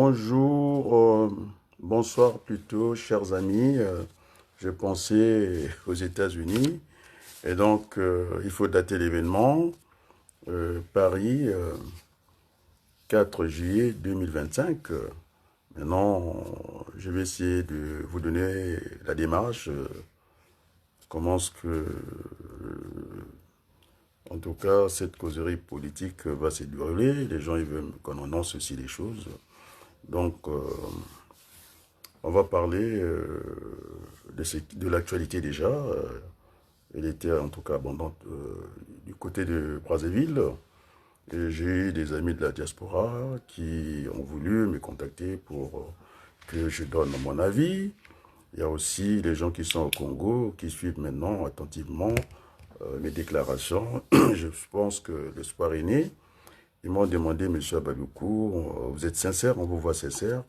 Bonjour, bonsoir plutôt, chers amis. Je pensais aux États-Unis et donc il faut dater l'événement. Paris, 4 juillet 2025. Maintenant, je vais essayer de vous donner la démarche. Comment est-ce que, en tout cas, cette causerie politique va se dérouler. Les gens ils veulent qu'on annonce aussi les choses. Donc, on va parler de l'actualité déjà. Elle était en tout cas abondante du côté de Brazzaville. Et j'ai eu des amis de la diaspora qui ont voulu me contacter pour que je donne mon avis. Il y a aussi les gens qui sont au Congo qui suivent maintenant attentivement mes déclarations. Je pense que l'espoir est né. Ils m'ont demandé, Monsieur Abaloukou, vous êtes sincère, on vous voit sincère.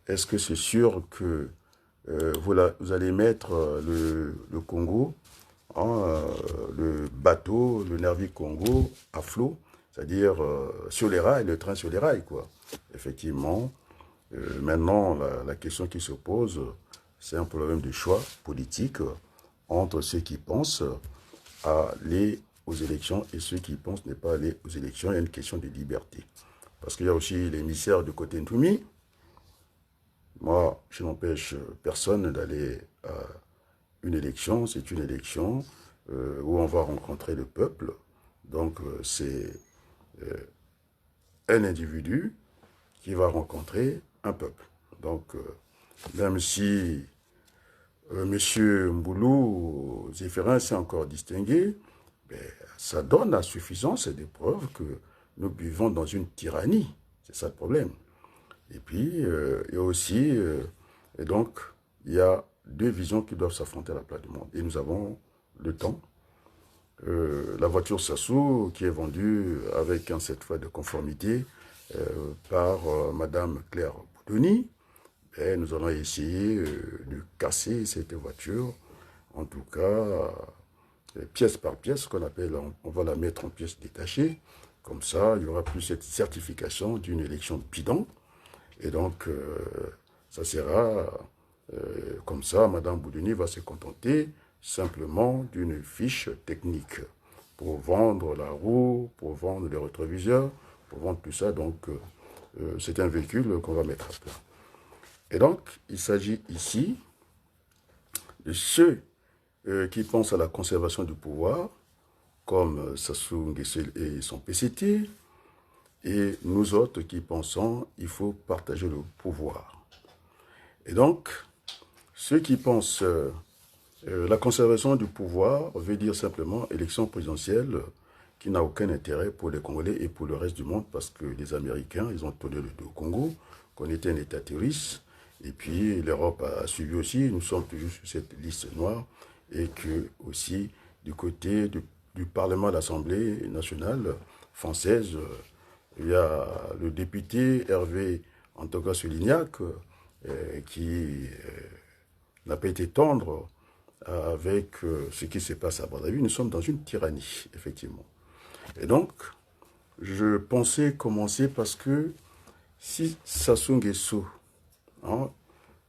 Est-ce que c'est sûr que vous allez mettre le Congo, hein, le bateau, le Nervi Congo à flot, c'est-à-dire sur les rails, le train sur les rails, quoi. Effectivement, maintenant, la question qui se pose, c'est un problème de choix politique entre ceux qui pensent aller aux élections et ceux qui pensent ne pas aller aux élections. Il y a une question de liberté. Parce qu'il y a aussi l'émissaire du côté Ntoumi. Moi, je n'empêche personne d'aller à une élection. C'est une élection où on va rencontrer le peuple. Donc, c'est un individu qui va rencontrer un peuple. Donc, même si M. Mboulou Zéphérin s'est encore distingué, ben, ça donne à suffisance des preuves que nous vivons dans une tyrannie. C'est ça le problème. Et puis, il y a aussi, et donc, il y a deux visions qui doivent s'affronter à la place du monde. Et nous avons le temps. La voiture Sassou, qui est vendue avec un certificat de conformité par Madame Claire Boudoni, et nous allons essayer de casser cette voiture, en tout cas, pièce par pièce, qu'on appelle, on va la mettre en pièces détachées. Comme ça, il n'y aura plus cette certification d'une élection bidon. Et donc, ça sera comme ça, Madame Boudoni va se contenter simplement d'une fiche technique pour vendre la roue, pour vendre les rétroviseurs, pour vendre tout ça. Donc, c'est un véhicule qu'on va mettre à plat. Et donc, il s'agit ici de ceux qui pensent à la conservation du pouvoir, comme Sassou Nguesso et son PCT, et nous autres qui pensons qu'il faut partager le pouvoir. Et donc, ceux qui pensent la conservation du pouvoir veut dire simplement élection présidentielle qui n'a aucun intérêt pour les Congolais et pour le reste du monde parce que les Américains, ils ont tourné le dos au Congo, qu'on était un État terroriste, et puis l'Europe a suivi aussi, nous sommes toujours sur cette liste noire, et que aussi du côté du Parlement de l'Assemblée nationale française, il y a le député Hervé Antoga Solignac qui n'a pas été tendre avec ce qui se passe à Brazzaville. Nous sommes dans une tyrannie, effectivement. Et donc, je pensais commencer parce que si Sassou Nguesso, hein,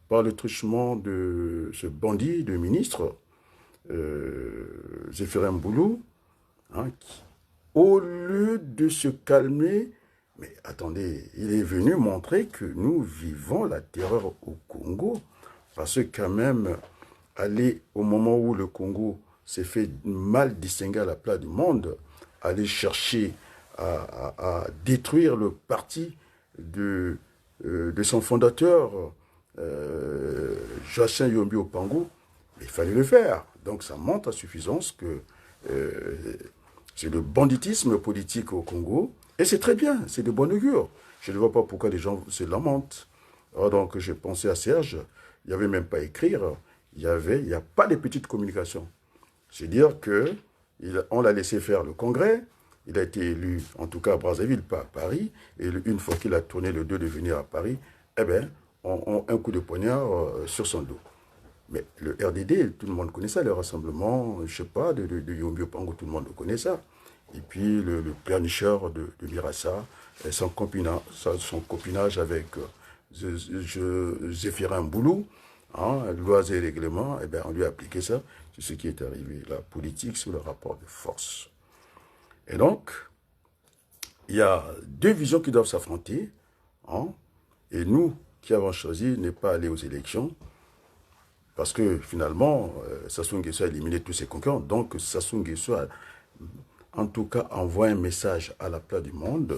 par le truchement de ce bandit de ministre, Zéphérin Mboulou, hein, au lieu de se calmer, mais attendez, il est venu montrer que nous vivons la terreur au Congo, parce que quand même, aller au moment où le Congo s'est fait mal distinguer à la place du monde, aller chercher à détruire le parti de son fondateur, Joachim Yombi Opango, il fallait le faire. Donc ça montre à suffisance que c'est le banditisme politique au Congo, et c'est très bien, c'est de bonne augure. Je ne vois pas pourquoi les gens se lamentent. Alors donc j'ai pensé à Serge, il n'y avait même pas à écrire, il n'y a pas de petite communication. C'est dire qu'on l'a laissé faire le congrès, il a été élu, en tout cas à Brazzaville, pas à Paris, et une fois qu'il a tourné le dos de venir à Paris, eh bien, on un coup de poignard sur son dos. Mais le RDD, tout le monde connaît ça, le rassemblement, je ne sais pas, de Yombi Opango, tout le monde connaît ça. Et puis le pleurnicheur de Mirassa, son copinage avec Zéphirin Mboulou, hein, lois et règlements, eh bien, on lui a appliqué ça. C'est ce qui est arrivé. La politique sur le rapport de force. Et donc, il y a deux visions qui doivent s'affronter. Hein, et nous, qui avons choisi de ne pas aller aux élections, parce que finalement, Sassou Nguesso a éliminé tous ses concurrents. Donc, Sassou Nguesso a, en tout cas, envoyé un message à la place du monde,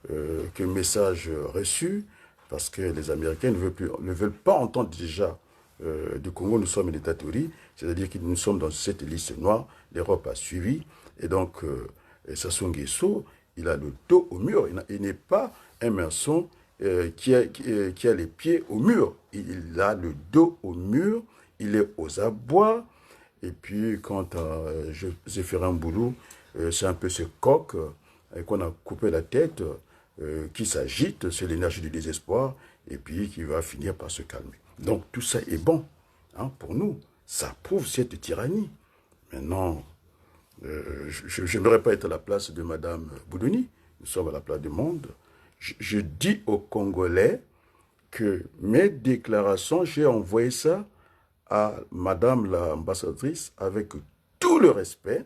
que message reçu, parce que les Américains ne veulent pas entendre déjà du Congo, nous sommes une dictature, c'est-à-dire que nous sommes dans cette liste noire, l'Europe a suivi, et donc Sassou Nguesso, il a le dos au mur, il n'est pas un maçon qui a les pieds au mur, il a le dos au mur, il est aux abois, et puis quant à Zéphirin Mboulou, c'est un peu ce coq qu'on a coupé la tête, qui s'agite, c'est l'énergie du désespoir, et puis qui va finir par se calmer. Donc tout ça est bon, hein, pour nous. Ça prouve cette tyrannie. Maintenant, je n'aurais pas été à la place de Madame Boudouni. Nous sommes à la place du monde. Je dis aux Congolais que mes déclarations, j'ai envoyé ça à Madame l'ambassadrice avec tout le respect,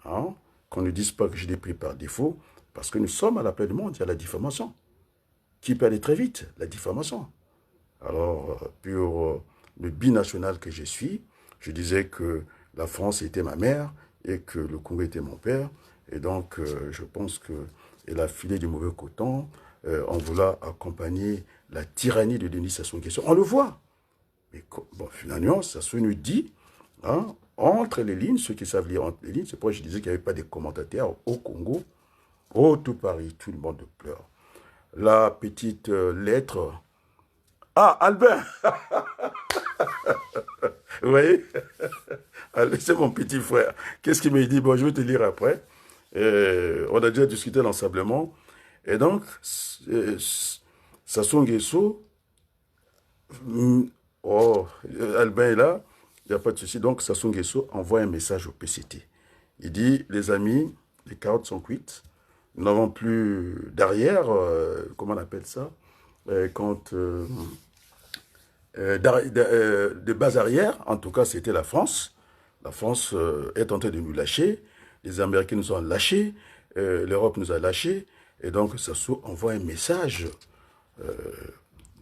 hein, qu'on ne dise pas que je l'ai pris par défaut, parce que nous sommes à la place du monde, il y a la diffamation, qui peut aller très vite, la diffamation. Alors, pour le binational que je suis, je disais que la France était ma mère et que le Congo était mon père. Et donc, je pense qu'elle a filé du mauvais coton en voulant accompagner la tyrannie de Denis Sassou Nguesso. On le voit. Mais bon, finalement, Sassou nous dit, hein, entre les lignes, ceux qui savent lire entre les lignes, c'est pourquoi je disais qu'il n'y avait pas de commentateurs au Congo. Oh, tout Paris, tout le monde pleure. La petite lettre. Ah, Albin. Vous voyez? C'est mon petit frère. Qu'est-ce qu'il me dit? Bon, je vais te lire après. On a déjà discuté l'ensemblement. Et donc, Sassou Nguesso, oh, Albin est là, il n'y a pas de souci. Donc, Sassou Nguesso envoie un message au PCT. Il dit, les amis, les carottes sont cuites. Nous n'avons plus d'arrière, comment on appelle ça, quand de base arrière, en tout cas c'était la France. La France est en train de nous lâcher, les Américains nous ont lâchés, l'Europe nous a lâchés, et donc Sassou envoie un message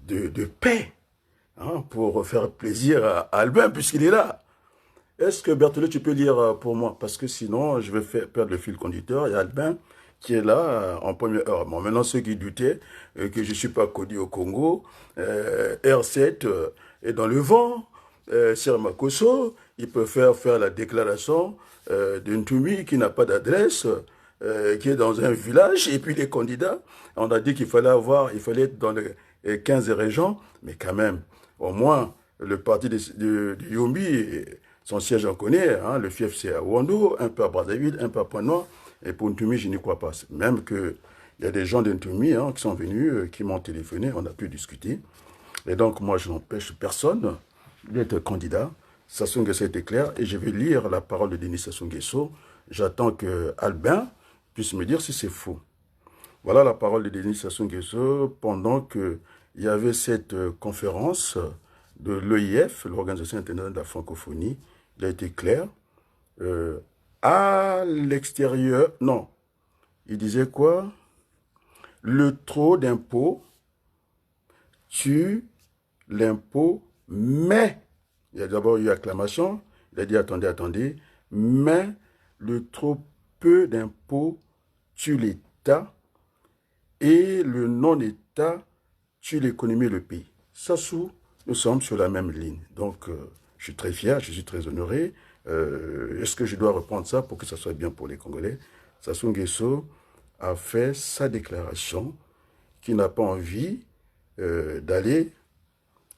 de paix, hein, pour faire plaisir à Albin, puisqu'il est là. Est-ce que Berthelot, tu peux lire pour moi? Parce que sinon, je vais perdre le fil conducteur. Il y a Albin qui est là en première heure. Bon, maintenant, ceux qui doutaient que je ne suis pas connu au Congo, R7 est dans le vent, Sir Makosso, il peut faire la déclaration d'un Toumi qui n'a pas d'adresse, qui est dans un village, et puis les candidats, on a dit qu'il fallait être dans les 15 régions, mais quand même, au moins, le parti de Yombi, son siège on connaît, hein, le fief c'est à Ouando, un peu à Brazzaville, un peu à Pointe-Noire, et pour Ntoumi, je n'y crois pas. Même qu'il y a des gens d'Ntoumi, hein, qui sont venus, qui m'ont téléphoné, on a pu discuter. Et donc, moi, je n'empêche personne d'être candidat. Sassou Nguesso était clair, et je vais lire la parole de Denis Sassou Nguesso. J'attends que Albin puisse me dire si c'est faux. Voilà la parole de Denis Sassou Nguesso pendant qu'il y avait cette conférence de l'EIF, l'Organisation internationale de la francophonie. Il a été clair. À l'extérieur, non. Il disait quoi? Le trop d'impôts tue l'impôt, mais, il y a d'abord eu acclamation, il a dit attendez, attendez, mais le trop peu d'impôts tue l'État et le non-État tue l'économie et le pays. Sassou, nous sommes sur la même ligne. Donc, je suis très fier, je suis très honoré. Est-ce que je dois reprendre ça pour que ça soit bien pour les Congolais? Sassou Nguesso a fait sa déclaration qu'il n'a pas envie d'aller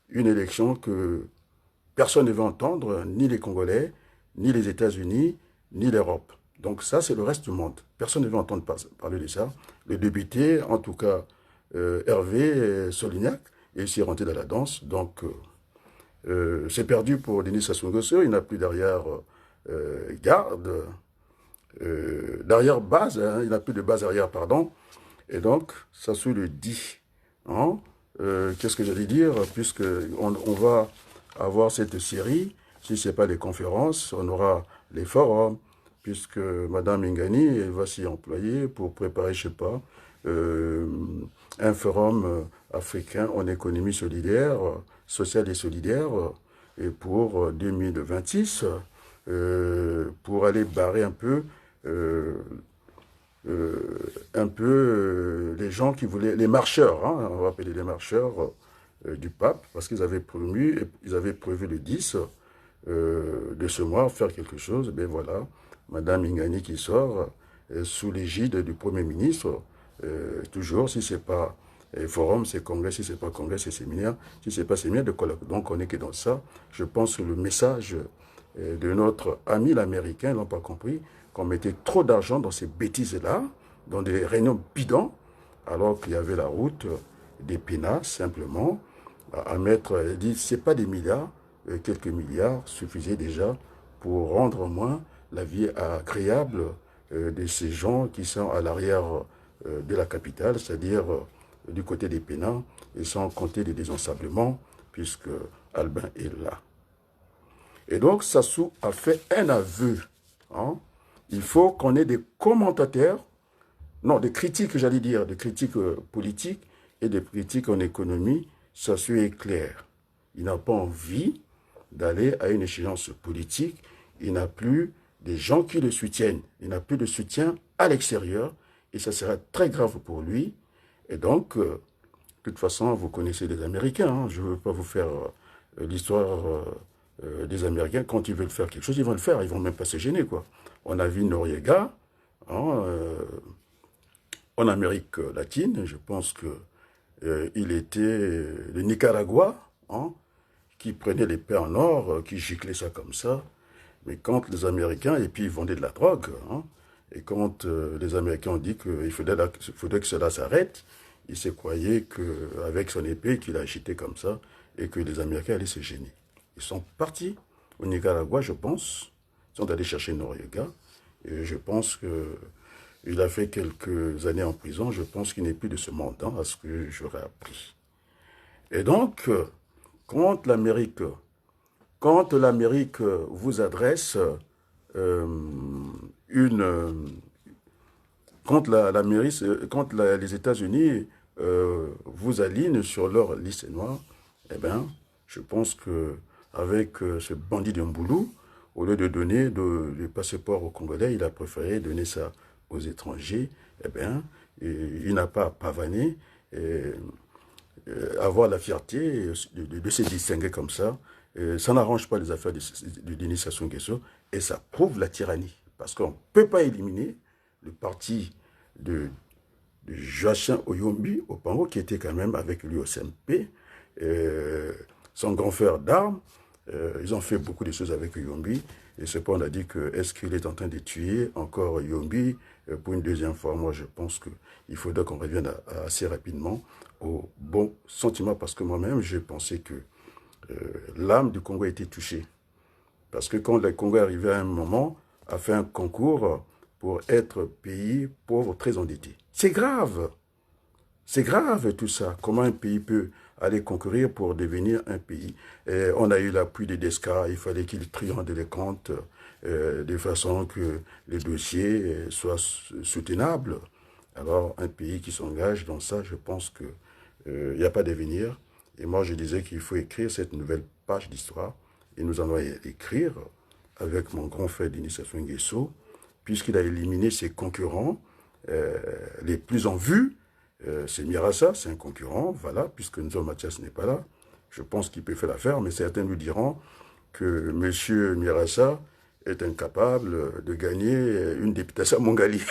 une élection que personne ne veut entendre, ni les Congolais, ni les États-Unis, ni l'Europe. Donc ça, c'est le reste du monde. Personne ne veut entendre parler de ça. Le député, en tout cas, Hervé Solignac, est aussi rentré dans la danse. Donc, c'est perdu pour Denis Sassou Nguesso. Il n'a plus d'arrière garde, d'arrière base. Hein, il n'a plus de base arrière, pardon. Et donc, Sassou le dit. Hein, qu'est-ce que j'allais dire, puisque on va avoir cette série, si ce n'est pas les conférences, on aura les forums, puisque Madame Ingani elle va s'y employer pour préparer, je ne sais pas, euh, un forum africain en économie solidaire, sociale et solidaire, et pour 2026, pour aller barrer euh, un peu les gens qui voulaient, les marcheurs, hein, on va appeler les marcheurs du pape, parce ils avaient prévu le 10 de ce mois faire quelque chose. Ben voilà, Madame Ingani qui sort sous l'égide du Premier ministre, toujours, si c'est pas forum, c'est congrès, si c'est pas congrès, c'est séminaire, si c'est pas séminaire, de colloque. Donc on est que dans ça. Je pense que le message de notre ami l'Américain, ils n'ont pas compris qu'on mettait trop d'argent dans ces bêtises-là, dans des réunions bidons, alors qu'il y avait la route des pénas, simplement, à mettre, elle dit, c'est pas des milliards, quelques milliards suffisaient déjà pour rendre au moins la vie agréable de ces gens qui sont à l'arrière de la capitale, c'est-à-dire du côté des pénats, et sans compter les désensablements, puisque Albin est là. Et donc, Sassou a fait un aveu. Hein. Il faut qu'on ait des commentateurs, non, des critiques, j'allais dire, des critiques politiques et des critiques en économie. Sassou est clair. Il n'a pas envie d'aller à une échéance politique. Il n'a plus des gens qui le soutiennent. Il n'a plus de soutien à l'extérieur. Et ça sera très grave pour lui. Et donc, de toute façon, vous connaissez les Américains. Hein. Je ne veux pas vous faire l'histoire des Américains. Quand ils veulent faire quelque chose, ils vont le faire. Ils ne vont même pas se gêner, quoi. On a vu Noriega hein, en Amérique latine. Je pense qu'il était le Nicaragua, hein, qui prenait l'épée en or, qui giclait ça comme ça. Mais quand les Américains, et puis ils vendaient de la drogue, hein, et quand les Américains ont dit qu'il faudrait que cela s'arrête, il se croyait qu'avec son épée qu'il a agité comme ça, et que les Américains allaient se gêner. Ils sont partis au Nicaragua, je pense. Ils sont allés chercher Noriega. Et je pense qu'il a fait quelques années en prison. Je pense qu'il n'est plus de ce montant, à ce que j'aurais appris. Et donc, quand l'Amérique vous adresse une... Quand les États-Unis vous alignent sur leur liste noire, eh bien, je pense que avec ce bandit de Mboulou, au lieu de donner le passeport aux Congolais, il a préféré donner ça aux étrangers. Eh bien, il n'a pas à pavaner, avoir la fierté de se distinguer comme ça. Ça n'arrange pas les affaires de Denis Sassou Nguesso et ça prouve la tyrannie. Parce qu'on ne peut pas éliminer le parti de Joachim Oyombi au Pango, qui était quand même avec lui au CMP, son grand frère d'armes. Ils ont fait beaucoup de choses avec Oyombi. Et cependant, on a dit que est-ce qu'il est en train de tuer encore Oyombi pour une deuxième fois? Moi, je pense qu'il faudrait qu'on revienne assez rapidement au bon sentiment, parce que moi-même, j'ai pensé que l'âme du Congo a été touchée. Parce que quand le Congo est arrivé à un moment, a fait un concours pour être pays pauvre, très endetté. C'est grave. C'est grave tout ça. Comment un pays peut aller concourir pour devenir un pays? Et on a eu l'appui des DESCA, il fallait qu'ils triandent les comptes de façon que les dossiers soient soutenables. Alors, un pays qui s'engage dans ça, je pense qu'il n'y a pas d'avenir. Et moi, je disais qu'il faut écrire cette nouvelle page d'histoire. Et nous allons écrire avec mon grand frère Denis Sassou Nguesso, puisqu'il a éliminé ses concurrents les plus en vue. C'est Mirassa, c'est un concurrent, voilà, puisque Nzo Mathias n'est pas là. Je pense qu'il peut faire l'affaire, mais certains nous diront que M. Mirassa est incapable de gagner une députation à Mongali.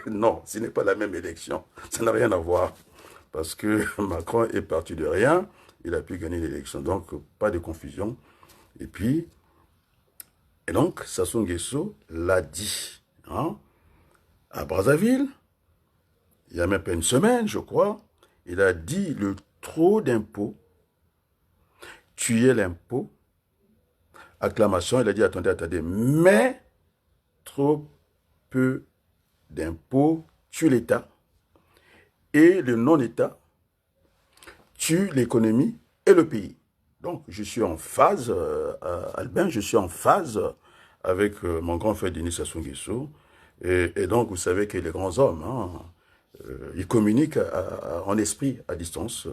Non, ce n'est pas la même élection. Ça n'a rien à voir. Parce que Macron est parti de rien, il a pu gagner l'élection. Donc, pas de confusion. Et donc, Sassou Nguesso l'a dit. Hein, à Brazzaville, il y a même pas une semaine, je crois, il a dit le trop d'impôts tuait l'impôt. Acclamation, il a dit attendez, mais trop peu d'impôts tue l'État. Et le non-État tue l'économie et le pays. Donc, je suis en phase, Albin, je suis en phase avec mon grand frère Denis Sassou Nguesso. Et donc, vous savez que les grands hommes, hein, ils communiquent en esprit, à distance.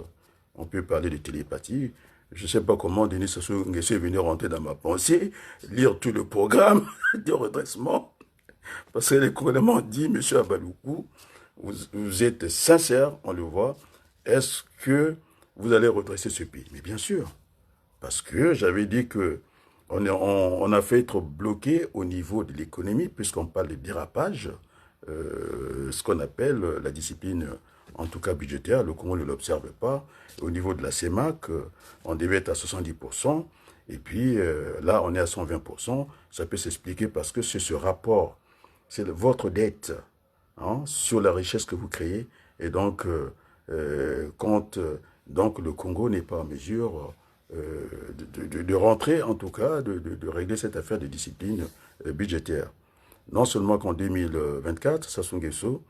On peut parler de télépathie. Je ne sais pas comment Denis Sassou Nguesso est venu rentrer dans ma pensée, lire tout le programme de redressement. Parce que les Congolais m'ont dit, monsieur Abaloukou, vous êtes sincère, on le voit. Est-ce que vous allez redresser ce pays? Mais bien sûr. Parce que j'avais dit que on a fait être bloqué au niveau de l'économie, puisqu'on parle de dérapage, ce qu'on appelle la discipline, en tout cas budgétaire. Le Congo ne l'observe pas. Au niveau de la CEMAC, on devait être à 70%, et puis là, on est à 120%. Ça peut s'expliquer parce que c'est ce rapport, c'est votre dette, hein, sur la richesse que vous créez, et donc, quand donc le Congo n'est pas en mesure de rentrer, en tout cas, de régler cette affaire de discipline budgétaire. Non seulement qu'en 2024, Sassou Nguesso,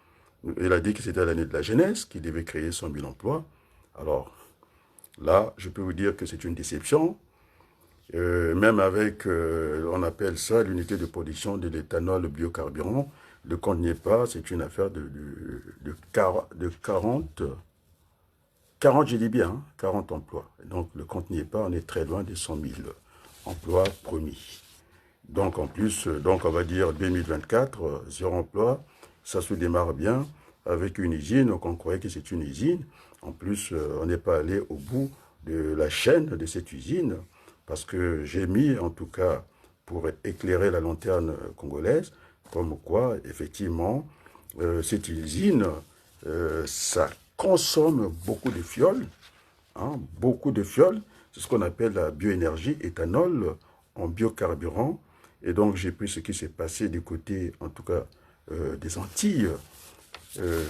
il a dit que c'était l'année de la jeunesse, qu'il devait créer 100 000 emplois. Alors, là, je peux vous dire que c'est une déception. Même avec, on appelle ça l'unité de production de l'éthanol biocarburant, le compte n'y est pas, c'est une affaire de 40, j'ai dit bien, hein, 40 emplois. Donc, le compte n'y est pas, on est très loin des 100 000 emplois promis. Donc, en plus, donc on va dire 2024, zéro emploi, ça se démarre bien avec une usine, donc on croyait que c'est une usine. En plus, on n'est pas allé au bout de la chaîne de cette usine, parce que j'ai mis, en tout cas, pour éclairer la lanterne congolaise, comme quoi, effectivement, cette usine, ça consomme beaucoup de fioul, hein, beaucoup de fioul. C'est ce qu'on appelle la bioénergie, éthanol en biocarburant. Et donc, j'ai pris ce qui s'est passé du côté, en tout cas, des Antilles.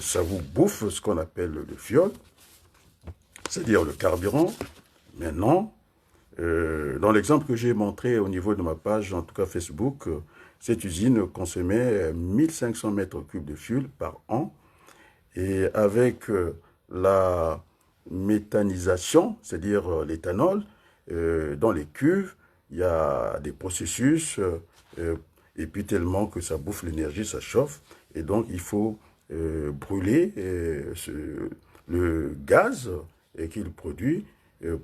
Ça vous bouffe ce qu'on appelle le fioul, c'est-à-dire le carburant. Maintenant, dans l'exemple que j'ai montré au niveau de ma page, en tout cas Facebook, cette usine consommait 1500 mètres cubes de fioul par an. Et avec la méthanisation, c'est-à-dire l'éthanol, dans les cuves, il y a des processus, et puis tellement que ça bouffe l'énergie, ça chauffe, et donc il faut brûler le gaz qu'il produit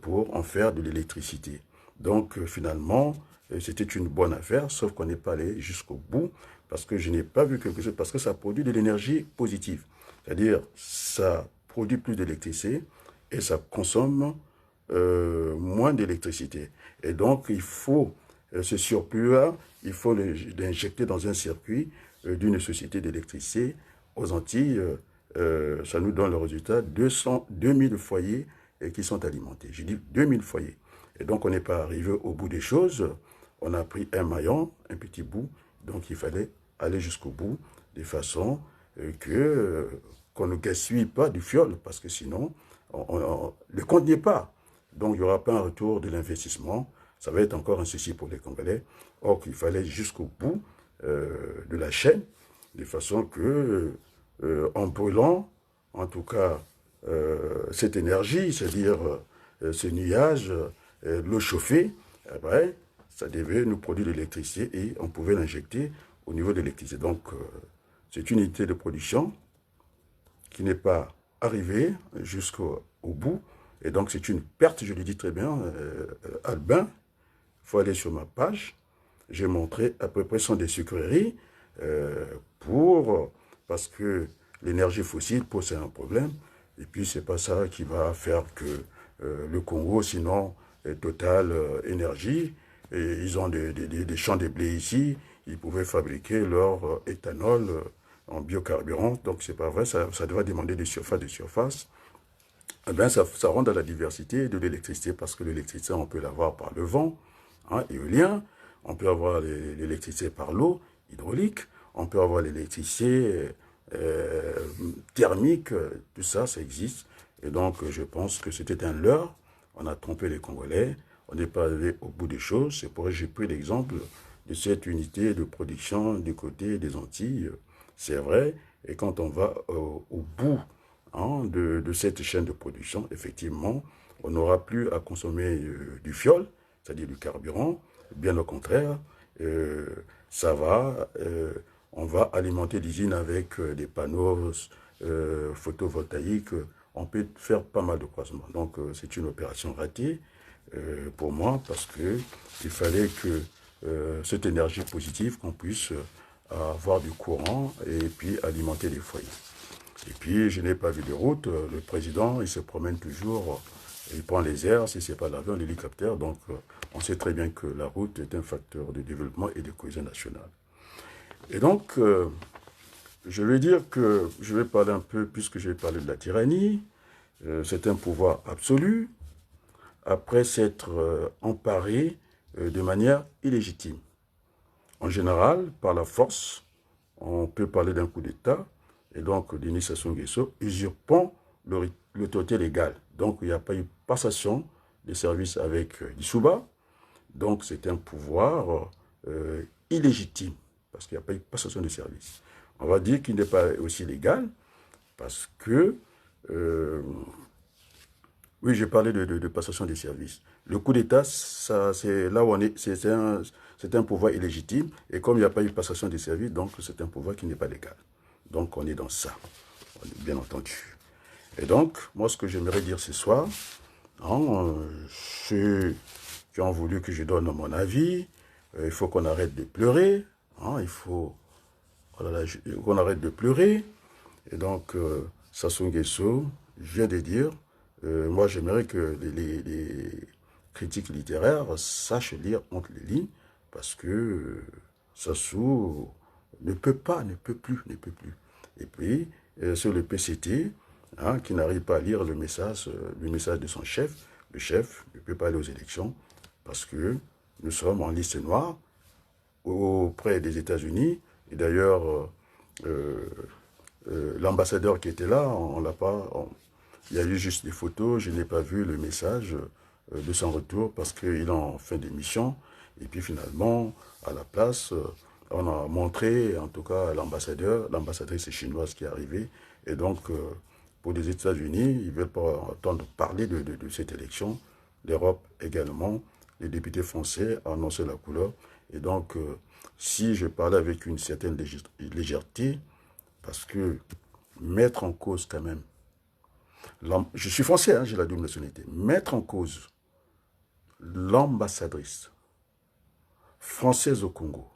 pour en faire de l'électricité. Donc finalement, c'était une bonne affaire, sauf qu'on n'est pas allé jusqu'au bout, parce que je n'ai pas vu quelque chose, parce que ça produit de l'énergie positive. C'est-à-dire, ça produit plus d'électricité et ça consomme moins d'électricité. Et donc, il faut ce surplus-là, il faut l'injecter dans un circuit d'une société d'électricité aux Antilles. Ça nous donne le résultat 2000 foyers qui sont alimentés. Je dis 2000 foyers. Et donc, on n'est pas arrivé au bout des choses. On a pris un maillon, un petit bout. Donc, il fallait aller jusqu'au bout de façon qu'on ne gaspille pas du fioul, parce que sinon, le compte n'y est pas. Donc, il n'y aura pas un retour de l'investissement. Ça va être encore un souci pour les Congolais. Or, qu'il fallait jusqu'au bout de la chaîne, de façon que, en brûlant, en tout cas, cette énergie, c'est-à-dire ce nuage, l'eau chauffée, après, ça devait nous produire de l'électricité et on pouvait l'injecter au niveau de l'électricité. Donc, c'est une unité de production qui n'est pas arrivée jusqu'au bout. Et donc, c'est une perte, je le dis très bien, Albin. Il faut aller sur ma page. J'ai montré à peu près 100 des sucreries parce que l'énergie fossile pose un problème. Et puis, c'est pas ça qui va faire que le Congo, sinon, Total Énergie, et ils ont des champs de blé ici, ils pouvaient fabriquer leur éthanol en biocarburant. Donc, c'est pas vrai, ça devrait demander des surfaces. Eh bien, ça rentre dans la diversité de l'électricité, parce que l'électricité, on peut l'avoir par le vent, hein, éolien, on peut avoir l'électricité par l'eau, hydraulique, on peut avoir l'électricité thermique, tout ça, ça existe. Et donc, je pense que c'était un leurre, on a trompé les Congolais, on n'est pas allé au bout des choses. C'est pourquoi j'ai pris l'exemple de cette unité de production du côté des Antilles. C'est vrai, et quand on va au bout, hein, de cette chaîne de production, effectivement, On n'aura plus à consommer du fioul, c'est-à-dire du carburant. Bien au contraire, ça va, on va alimenter l'usine avec des panneaux photovoltaïques. On peut faire pas mal de croisements. Donc, c'est une opération ratée pour moi parce que il fallait que cette énergie positive, qu'on puisse avoir du courant et puis alimenter les foyers. Et puis, je n'ai pas vu de route. Le président, il se promène toujours, il prend les airs, si ce n'est pas l'avion, l'hélicoptère. Donc, on sait très bien que la route est un facteur de développement et de cohésion nationale. Et donc, je vais dire que je vais parler un peu, puisque je vais parler de la tyrannie. C'est un pouvoir absolu, après s'être emparé de manière illégitime. En général, par la force, on peut parler d'un coup d'État, et donc Denis Sassou Nguesso usurpant l'autorité légale. Donc il n'y a pas eu passation de service avec Dissouba, donc c'est un pouvoir illégitime, parce qu'il n'y a pas eu passation de service. On va dire qu'il n'est pas aussi légal, parce que, oui, j'ai parlé de passation des services. Le coup d'État, c'est là où on est, c'est un pouvoir illégitime, et comme il n'y a pas eu passation des services, donc c'est un pouvoir qui n'est pas légal. Donc on est dans ça, bien entendu. Et donc, moi ce que j'aimerais dire ce soir, hein, ceux qui ont voulu que je donne mon avis, il faut qu'on arrête de pleurer, hein, il faut qu'on arrête de pleurer. Et donc, Sassou Nguesso vient de dire, moi j'aimerais que les critiques littéraires sachent lire entre les lignes, parce que Sassou ne peut pas, ne peut plus. Et puis, sur le PCT, hein, qui n'arrive pas à lire le message de son chef, le chef ne peut pas aller aux élections, parce que nous sommes en liste noire auprès des États-Unis. Et d'ailleurs, l'ambassadeur qui était là, on l'a pas... il y a eu juste des photos, je n'ai pas vu le message de son retour parce qu'il en fait des missions. Et puis finalement, à la place, on a montré, en tout cas, l'ambassadrice chinoise qui est arrivée. Et donc, pour les États-Unis, ils ne veulent pas entendre parler de cette élection. L'Europe également, les députés français ont annoncé la couleur. Et donc, si je parlais avec une certaine légèreté, parce que mettre en cause quand même, je suis français, hein, j'ai la double nationalité, mettre en cause l'ambassadrice française au Congo,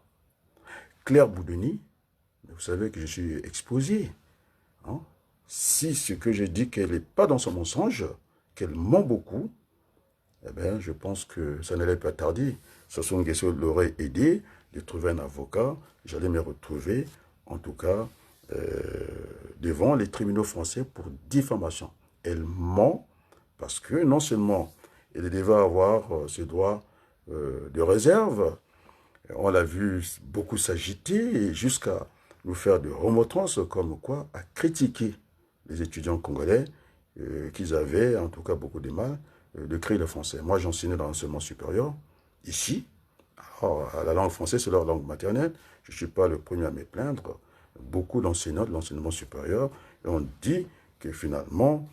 Claire Boudoni, vous savez que je suis exposé, hein, si ce que je dis qu'elle n'est pas dans son mensonge, qu'elle ment beaucoup, eh bien, je pense que ça n'allait pas tarder. Sassou Nguesso l'aurait aidé de trouver un avocat, j'allais me retrouver, en tout cas, devant les tribunaux français pour diffamation. Elle ment parce que non seulement elle devait avoir ce droit de réserve, on l'a vu beaucoup s'agiter jusqu'à nous faire de remontrances comme quoi à critiquer les étudiants congolais qu'ils avaient en tout cas beaucoup de mal de créer le français. Moi j'enseignais dans l'enseignement supérieur ici. Alors, la langue française c'est leur langue maternelle. Je ne suis pas le premier à me plaindre. Beaucoup d'enseignants de l'enseignement supérieur ont dit que finalement,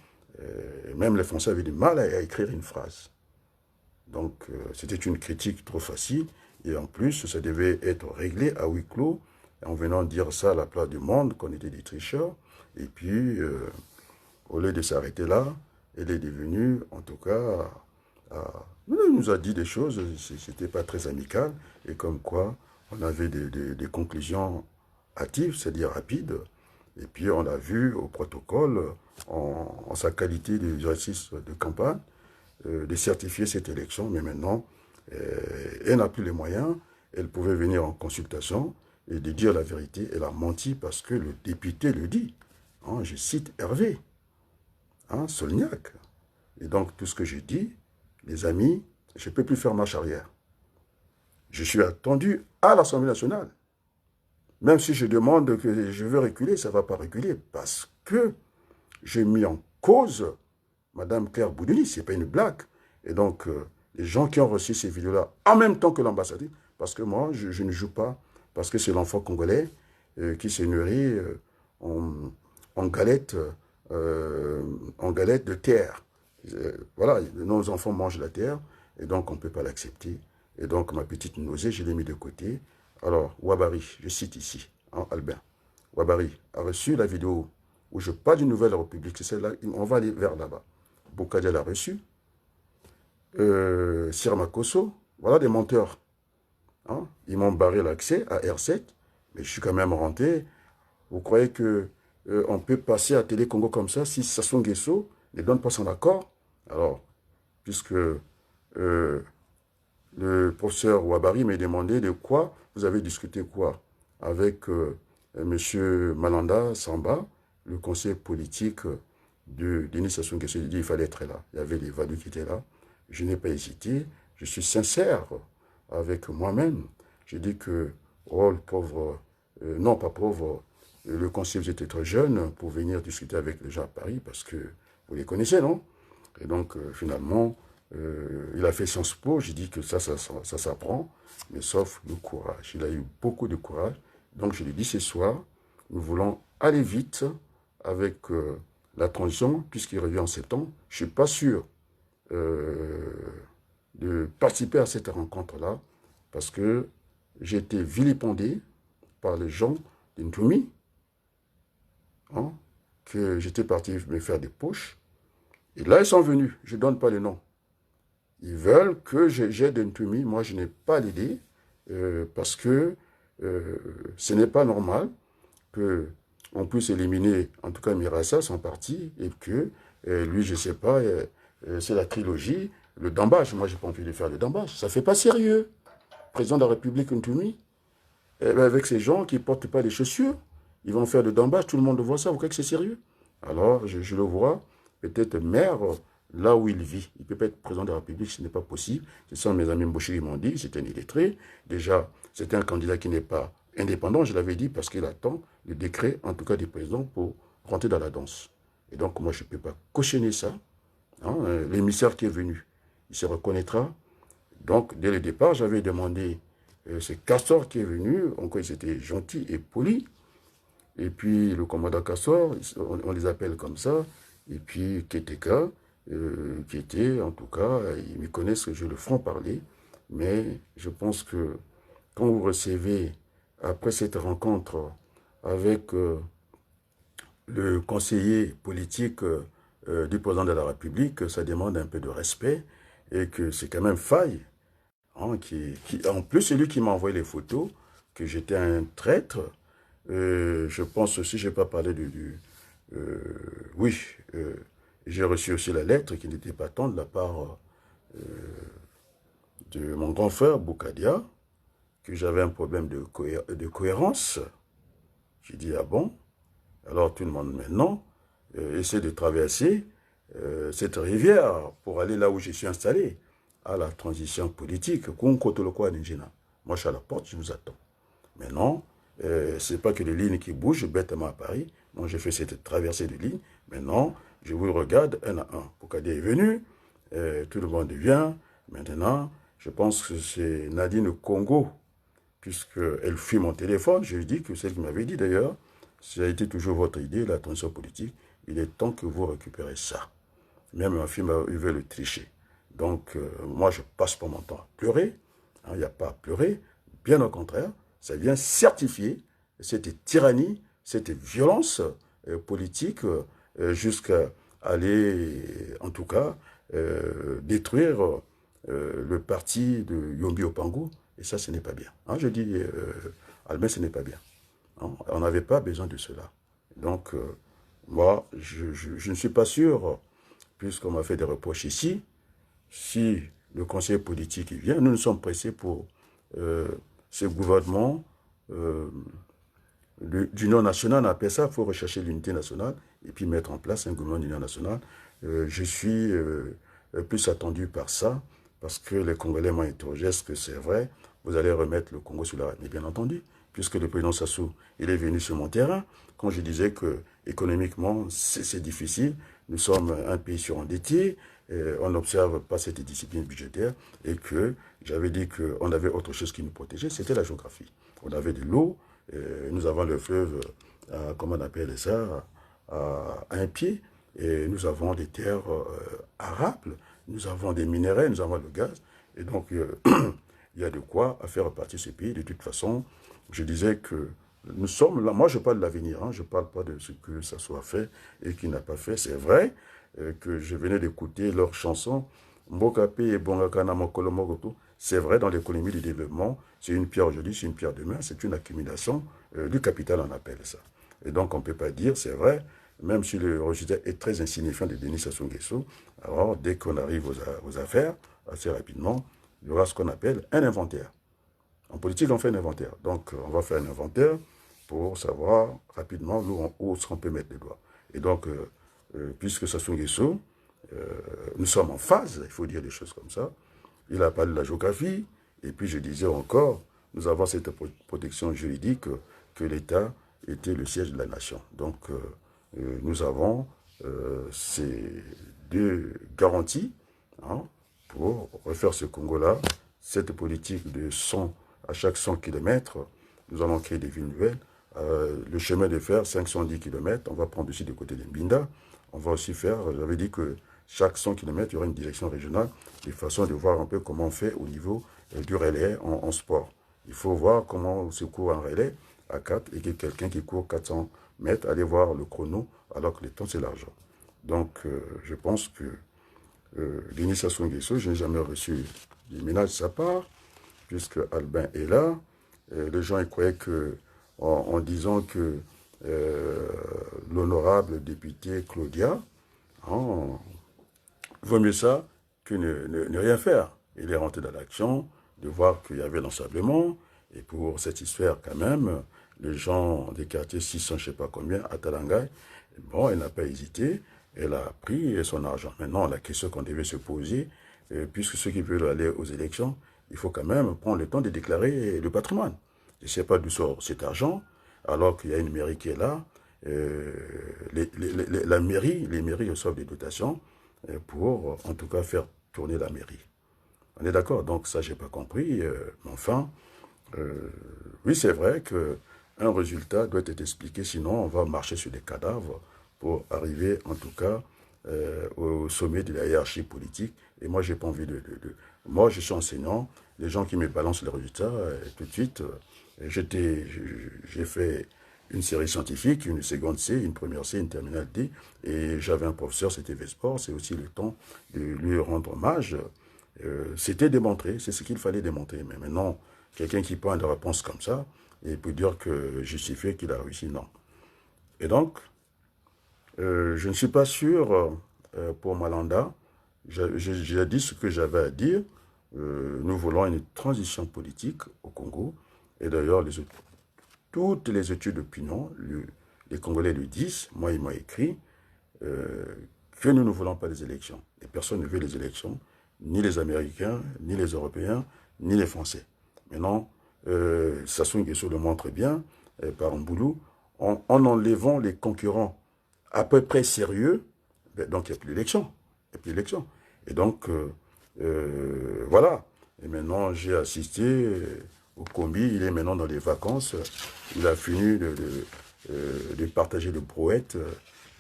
même les Français avaient du mal à écrire une phrase. Donc, c'était une critique trop facile. Et en plus, ça devait être réglé à huis clos, en venant dire ça à la place du monde, qu'on était des tricheurs. Et puis, au lieu de s'arrêter là, elle est devenue, en tout cas, elle nous a dit des choses, c'était pas très amical, et comme quoi, on avait des conclusions hâtives, c'est-à-dire rapides. Et puis, on a vu au protocole, en sa qualité d'exercice de campagne, de certifier cette élection, mais maintenant, elle n'a plus les moyens, elle pouvait venir en consultation et de dire la vérité. Elle a menti parce que le député le dit. Hein, je cite Hervé, hein, Solniak. Et donc, tout ce que je dis, les amis, je ne peux plus faire marche arrière. Je suis attendu à l'Assemblée nationale. Même si je demande que je veux reculer, ça ne va pas reculer parce que j'ai mis en cause Madame Claire Boudoni, ce n'est pas une blague. Et donc, les gens qui ont reçu ces vidéos-là, en même temps que l'ambassadeur, parce que moi, je ne joue pas, parce que c'est l'enfant congolais qui se nourrit en galette de terre. Voilà, nos enfants mangent la terre, et donc on ne peut pas l'accepter. Et donc ma petite nausée, je l'ai mis de côté. Alors, Ouabari, je cite ici, hein, Albin, Ouabari a reçu la vidéo où je parle d'une nouvelle république, c'est celle-là, on va aller vers là-bas. Boukadia l'a reçu, Sirmakoso, voilà des menteurs. Hein. Ils m'ont barré l'accès à R7, mais je suis quand même rentré. Vous croyez que on peut passer à Télé Congo comme ça si Sassou Nguesso ne donne pas son accord? Alors, puisque le professeur Ouabari m'a demandé de quoi vous avez discuté quoi avec M. Malanda Samba, le conseiller politique de Denis Sassou Nguesso. Il dit qu'il fallait être là. Il y avait les Vadou qui étaient là. Je n'ai pas hésité. Je suis sincère avec moi-même. J'ai dit que, oh, le pauvre, non pas pauvre, le conseiller, vous étiez trop jeune pour venir discuter avec les gens à Paris parce que vous les connaissez, non? Et donc, finalement, il a fait Sciences Po. J'ai dit que ça s'apprend, mais sauf le courage. Il a eu beaucoup de courage. Donc, je lui ai dit ce soir, nous voulons aller vite avec la transition, puisqu'il revient en septembre. Je ne suis pas sûr de participer à cette rencontre-là, parce que j'ai été vilipendé par les gens d'Intoumi, hein, que j'étais parti me faire des poches. Et là, ils sont venus. Je ne donne pas le nom. Ils veulent que j'aide Ntoumi. Moi, je n'ai pas l'idée parce que ce n'est pas normal qu'on puisse éliminer, en tout cas Mirassa, son parti, et que lui, je ne sais pas, c'est la trilogie, le dambage. Moi, je n'ai pas envie de faire le dambage. Ça ne fait pas sérieux. Président de la République Ntoumi, avec ces gens qui ne portent pas les chaussures, ils vont faire le dambage, tout le monde voit ça. Vous croyez que c'est sérieux? Alors, je le vois, peut-être maire là où il vit. Il ne peut pas être président de la République, ce n'est pas possible. C'est ça mes amis Mbouchiri m'ont dit, c'est un illettré. Déjà, c'est un candidat qui n'est pas indépendant, je l'avais dit, parce qu'il attend le décret, en tout cas du président, pour rentrer dans la danse. Et donc, moi, je ne peux pas cautionner ça. Hein, l'émissaire qui est venu, il se reconnaîtra. Donc, dès le départ, j'avais demandé, c'est Castor qui est venu, encore ils étaient gentils et polis. Et puis, le commandant Castor, on les appelle comme ça. Et puis, Keteka, qui était, en tout cas, ils me connaissent que je le franc-parler, mais je pense que quand vous recevez, après cette rencontre avec le conseiller politique du président de la République, ça demande un peu de respect et que c'est quand même faille. Hein, en plus, c'est lui qui m'a envoyé les photos, que j'étais un traître. Je pense aussi, je n'ai pas parlé oui, j'ai reçu aussi la lettre qui n'était pas tant de la part de mon grand frère Boukadia, que j'avais un problème de cohérence. J'ai dit, ah bon? Alors tout le monde maintenant essaie de traverser cette rivière pour aller là où je suis installé, à la transition politique. Moi, je suis à la porte, je vous attends. Maintenant, ce n'est pas que les lignes qui bougent bêtement à Paris. Moi, j'ai fait cette traversée de lignes. Maintenant, je vous regarde un à un. Boukadia est venu, tout le monde vient. Maintenant, je pense que c'est Nadine Congo, puisqu'elle fuit mon téléphone. Je lui dis que c'est elle qui m'avait dit d'ailleurs, ça a été toujours votre idée, la transition politique. Il est temps que vous récupérez ça. Même ma fille veut le tricher. Donc, moi, je passe pas mon temps à pleurer. Il n'y a pas à pleurer. Bien au contraire, ça vient certifier cette tyrannie, cette violence politique, jusqu'à aller, en tout cas, détruire le parti de Yombi Opango. Et ça, ce n'est pas bien. Hein, je dis, Albin, ce n'est pas bien. Hein, on n'avait pas besoin de cela. Donc, moi, je ne suis pas sûr, puisqu'on m'a fait des reproches ici, si le conseiller politique vient, nous sommes pressés pour ce gouvernement d'union nationale, on appelle ça, il faut rechercher l'unité nationale et puis mettre en place un gouvernement d'union nationale. Je suis plus attendu par ça, parce que les Congolais m'ont interrogé, est-ce que c'est vrai, vous allez remettre le Congo sur la... Mais bien entendu, puisque le président Sassou, il est venu sur mon terrain, quand je disais que économiquement, c'est difficile, nous sommes un pays surendetté, on n'observe pas cette discipline budgétaire, et que j'avais dit qu'on avait autre chose qui nous protégeait, c'était la géographie. On avait de l'eau, nous avons le fleuve, comment on appelle ça, à un pied, et nous avons des terres arables, nous avons des minéraux, nous avons le gaz, et donc il y a de quoi à faire repartir ce pays. De toute façon, je disais que nous sommes là, moi je parle de l'avenir, hein, je ne parle pas de ce que ça soit fait et qui n'a pas fait. C'est vrai que je venais d'écouter leur chanson, Mbokape et Bongakana Mokolo Mogoto. C'est vrai, dans l'économie du développement, c'est une pierre aujourd'hui, c'est une pierre demain, c'est une accumulation du capital, on appelle ça. Et donc, on ne peut pas dire, c'est vrai, même si le résultat est très insignifiant de Denis Sassou Nguesso, alors dès qu'on arrive aux affaires, assez rapidement, il y aura ce qu'on appelle un inventaire. En politique, on fait un inventaire. Donc, on va faire un inventaire pour savoir rapidement où on peut mettre les doigts. Et donc, puisque Sassou Nguesso, nous sommes en phase, il faut dire des choses comme ça. Il a parlé de la géographie, et puis je disais encore, nous avons cette protection juridique que l'État était le siège de la nation. Donc, nous avons ces deux garanties hein, pour refaire ce Congo-là, cette politique de 100 à chaque 100 km, nous allons créer des villes nouvelles. Le chemin de fer, 510 km, on va prendre aussi du côté de Mbinda. On va aussi faire, j'avais dit que chaque 100 km, il y aura une direction régionale, de façon de voir un peu comment on fait au niveau du relais en sport. Il faut voir comment on se court en relais à 4 et que quelqu'un qui court 400 mètres, aller voir le chrono, alors que le temps, c'est l'argent. Donc, je pense que Denis Sassou Nguesso, je n'ai jamais reçu des ménages de sa part, puisque Albin est là. Les gens ils croyaient que, en disant que l'honorable député Claudia, vaut mieux ça que ne rien faire. Il est rentré dans l'action, de voir qu'il y avait l'ensablement, et pour satisfaire quand même les gens des quartiers 600, je ne sais pas combien, à Talangaï, bon, elle n'a pas hésité, elle a pris son argent. Maintenant, la question qu'on devait se poser, puisque ceux qui veulent aller aux élections, il faut quand même prendre le temps de déclarer le patrimoine. Je ne sais pas d'où sort cet argent, alors qu'il y a une mairie qui est là. La mairie, les mairies reçoivent des dotations pour, en tout cas, faire tourner la mairie. On est d'accord? Donc ça, je n'ai pas compris. Mais enfin, oui, c'est vrai qu'un résultat doit être expliqué, sinon on va marcher sur des cadavres pour arriver, en tout cas, au sommet de la hiérarchie politique. Et moi, j'ai pas envie Moi, je suis enseignant. Les gens qui me balancent les résultats, tout de suite, j'ai fait une série scientifique, une seconde C, une première C, une terminale D. Et j'avais un professeur, c'était Vesport. C'est aussi le temps de lui rendre hommage. C'était démontré, c'est ce qu'il fallait démontrer. Mais maintenant, quelqu'un qui prend des réponses comme ça, et peut dire que justifie qu'il a réussi, non. Et donc, je ne suis pas sûr pour Malanda. J'ai dit ce que j'avais à dire. Nous voulons une transition politique au Congo. Et d'ailleurs, toutes les études d'opinion, les Congolais le disent, moi ils m'ont écrit, que nous ne voulons pas des élections. Et personne ne veut les élections, ni les Américains, ni les Européens, ni les Français. Maintenant, Sassou Nguesso le montre bien, par Mboulou, en enlevant les concurrents à peu près sérieux, donc il n'y a plus d'élection. Il n'y a plus d'élection. Et donc, voilà. Et maintenant, j'ai assisté au combi, il est maintenant dans les vacances. Il a fini de partager le brouette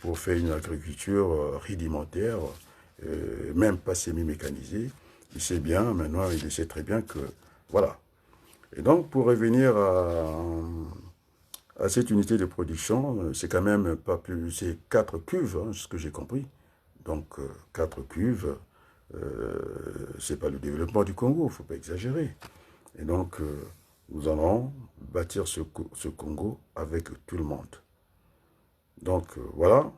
pour faire une agriculture rudimentaire, même pas semi-mécanisée. Il sait bien, maintenant, il sait très bien que, voilà. Et donc, pour revenir à cette unité de production, c'est quand même pas plus, c'est 4 cuves, hein, ce que j'ai compris. Donc, 4 cuves, c'est pas le développement du Congo, il ne faut pas exagérer. Et donc, nous allons bâtir ce Congo avec tout le monde. Donc, voilà.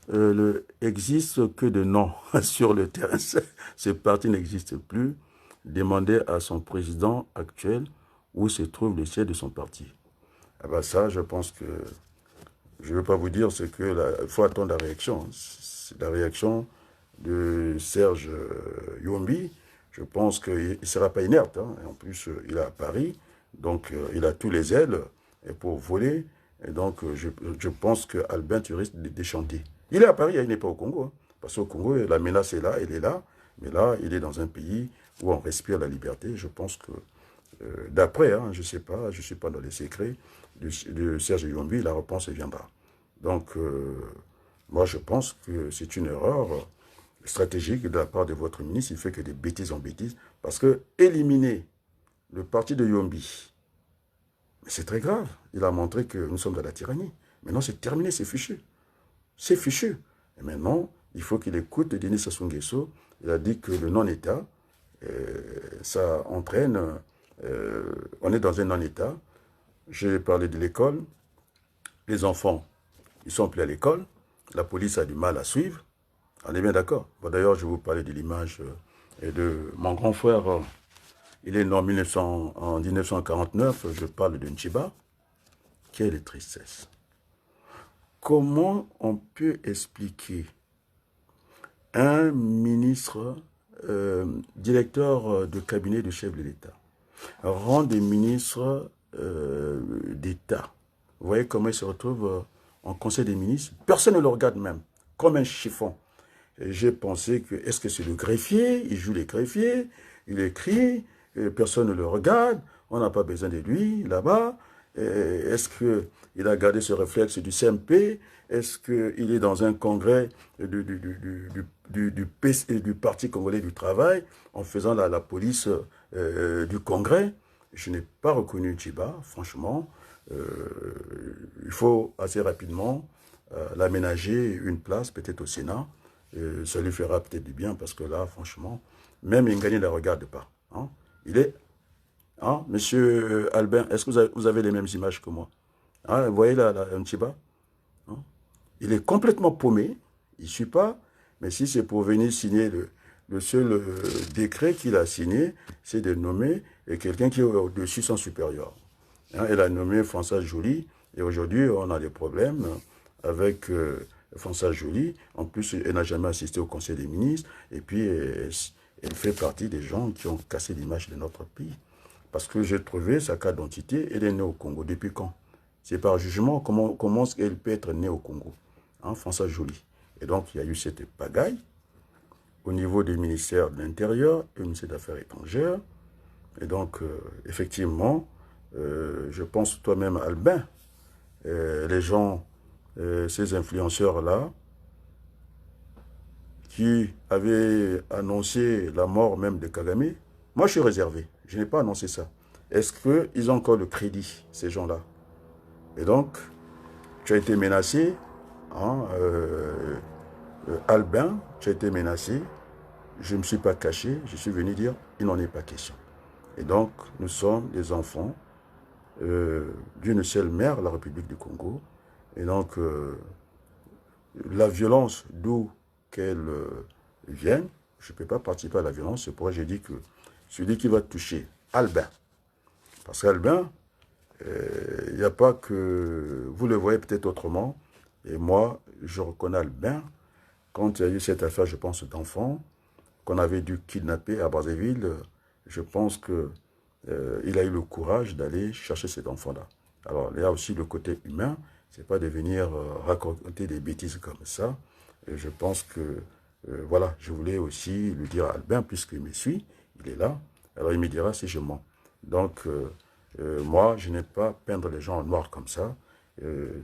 Le existe que de nom sur le terrain. Ce parti n'existe plus. Demandez à son président actuel où se trouve le siège de son parti. Ah ben ça, je pense que, je ne veux pas vous dire, c'est que il faut attendre la réaction. C'est la réaction de Serge Yombi. Je pense qu'il ne sera pas inerte. Hein. Et en plus, il est à Paris, donc il a tous les ailes pour voler. Et donc, je pense qu'Albin, tu risques de déchanter. Il est à Paris, il n'est pas au Congo. Hein. Parce qu'au Congo, la menace est là, elle est là. Mais là, il est dans un pays où on respire la liberté. Je pense que, d'après, hein, je ne sais pas, je ne suis pas dans les secrets de Serge Yombi, la réponse viendra. Donc, Moi, je pense que c'est une erreur stratégique de la part de votre ministre. Il fait que des bêtises en bêtises. Parce que éliminer le parti de Yombi, c'est très grave. Il a montré que nous sommes dans la tyrannie. Maintenant, c'est terminé, c'est fichu. C'est fichu. Et maintenant, il faut qu'il écoute Denis Sassou Nguesso. Il a dit que le non-État, ça entraîne... on est dans un non-État. J'ai parlé de l'école. Les enfants, ils sont plus à l'école. La police a du mal à suivre. On est bien d'accord. Bon, d'ailleurs, je vais vous parler de l'image de mon grand frère. Il est né en 1949. Je parle de Nchiba. Quelle tristesse. Comment on peut expliquer un ministre, directeur de cabinet du chef de l'État, rang des ministres d'État? Vous voyez comment il se retrouve en conseil des ministres? Personne ne le regarde même, comme un chiffon. J'ai pensé que, est-ce que c'est le greffier? Il joue les greffiers, il écrit, personne ne le regarde, on n'a pas besoin de lui là-bas. Est-ce qu'il a gardé ce réflexe du CMP? Est-ce qu'il est dans un congrès du Parti congolais du travail en faisant la police du congrès? Je n'ai pas reconnu Tchiba, franchement. Il faut assez rapidement l'aménager une place, peut-être au Sénat. Ça lui fera peut-être du bien, parce que là, franchement, même Ngani ne la regarde pas. Hein. Il est... Hein, monsieur Albin, est-ce que vous avez les mêmes images que moi? Hein, vous voyez là, Nchiba, hein? Il est complètement paumé, il ne suit pas, mais si c'est pour venir signer le seul décret qu'il a signé, c'est de nommer quelqu'un qui est au-dessus son supérieur. Hein, elle a nommé François Joly, et aujourd'hui, on a des problèmes avec François Joly. En plus, elle n'a jamais assisté au Conseil des ministres, et puis elle fait partie des gens qui ont cassé l'image de notre pays. Parce que j'ai trouvé sa carte d'identité, elle est née au Congo. Depuis quand? C'est par jugement, comment elle peut être née au Congo, hein, François Joly. Et donc, il y a eu cette pagaille au niveau des ministères de l'Intérieur et du ministère des Affaires étrangères. Et donc, effectivement, je pense toi-même, Albin, les gens, ces influenceurs-là, qui avaient annoncé la mort même de Kagame, moi je suis réservé, je n'ai pas annoncé ça. Est-ce qu'ils ont encore le crédit, ces gens-là? Et donc, tu as été menacé, hein, Albin, tu as été menacé, je ne me suis pas caché, je suis venu dire, il n'en est pas question. Et donc, nous sommes des enfants d'une seule mère, la République du Congo. Et donc, la violence, d'où qu'elle vienne, je ne peux pas participer à la violence. C'est pourquoi j'ai dit que celui qui va toucher Albin, parce qu'Albin, il n'y a pas que... Vous le voyez peut-être autrement, et moi, je reconnais Albin, quand il y a eu cette affaire, je pense, d'enfant, qu'on avait dû kidnapper à Brazzaville, je pense que il a eu le courage d'aller chercher cet enfant-là. Alors, il y a aussi le côté humain, c'est pas de venir raconter des bêtises comme ça. Et je pense que, voilà, je voulais aussi lui dire à Albin, puisqu'il me suit, il est là, alors il me dira si je mens. Donc, moi, je n'ai pas peindre les gens en noir comme ça.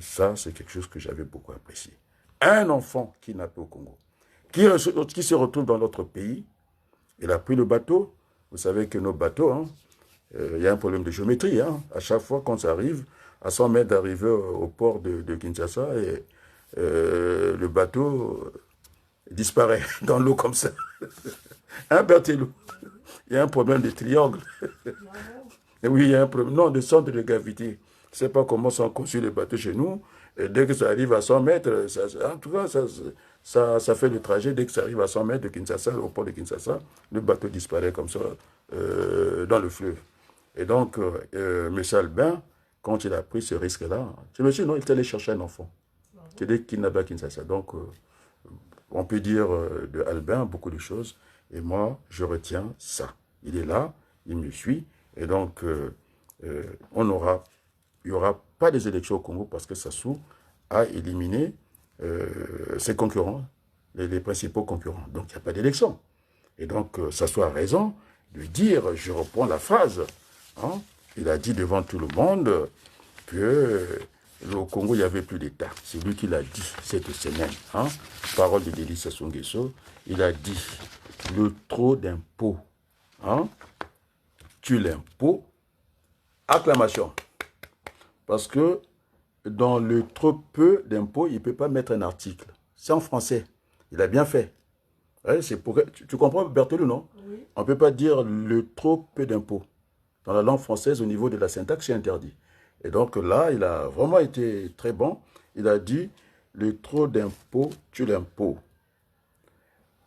Ça, c'est quelque chose que j'avais beaucoup apprécié. Un enfant kidnappé au Congo, qui se retrouve dans notre pays, il a pris le bateau. Vous savez que nos bateaux, hein, il y a un problème de géométrie. Hein. À chaque fois qu'on s'arrive, à 100 mètres d'arrivée au port de Kinshasa, et le bateau disparaît dans l'eau comme ça. Hein, Berthelou? Il y a un problème de triangle. Et oui, il y a un problème. Non, de centre de gravité. Je ne sais pas comment sont conçus les bateaux chez nous. Et dès que ça arrive à 100 mètres, en tout cas, ça fait le trajet. Dès que ça arrive à 100 mètres de Kinshasa, au port de Kinshasa, le bateau disparaît comme ça dans le fleuve. Et donc, M. Albin, quand il a pris ce risque-là, je me suis dit, non, il est allé chercher un enfant. C'est des kidnappés à Kinshasa. Donc, on peut dire de Albin beaucoup de choses. Et moi, je retiens ça. Il est là, il me suit. Et donc, il n'y aura pas des élections au Congo parce que Sassou a éliminé ses concurrents, les principaux concurrents. Donc, il n'y a pas d'élection. Et donc, Sassou a raison de dire, je reprends la phrase, hein, il a dit devant tout le monde que au Congo, il n'y avait plus d'État. C'est lui qui l'a dit cette semaine. Hein? Parole de Denis Sassou Nguesso. Il a dit, le trop d'impôts, hein, tue l'impôt. Acclamation. Parce que dans le trop peu d'impôts, il ne peut pas mettre un article. C'est en français. Il a bien fait. Ouais, tu comprends, Berthelot, non? Oui. On ne peut pas dire le trop peu d'impôts. Dans la langue française, au niveau de la syntaxe, c'est interdit. Et donc là, il a vraiment été très bon. Il a dit, le trop d'impôts tue l'impôt.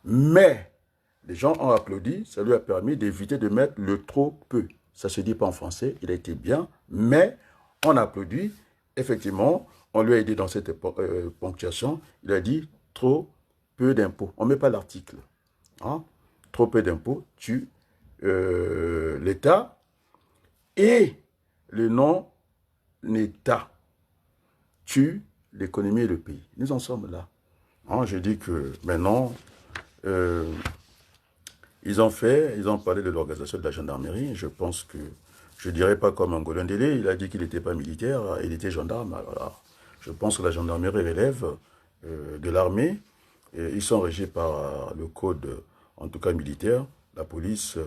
Mais, les gens ont applaudi, ça lui a permis d'éviter de mettre le trop peu. Ça ne se dit pas en français, il a été bien, mais on applaudit. Effectivement, on lui a aidé dans cette ponctuation. Il a dit trop peu d'impôts. On ne met pas l'article. Hein? Trop peu d'impôts tue l'État et le non-État tue l'économie et le pays. Nous en sommes là. Hein? Je dis que maintenant, ils ont parlé de l'organisation de la gendarmerie. Je pense que, je ne dirais pas comme Ngolo Ndélé, il a dit qu'il n'était pas militaire, il était gendarme. Alors, je pense que la gendarmerie relève de l'armée. Ils sont régis par le code, en tout cas militaire. La police,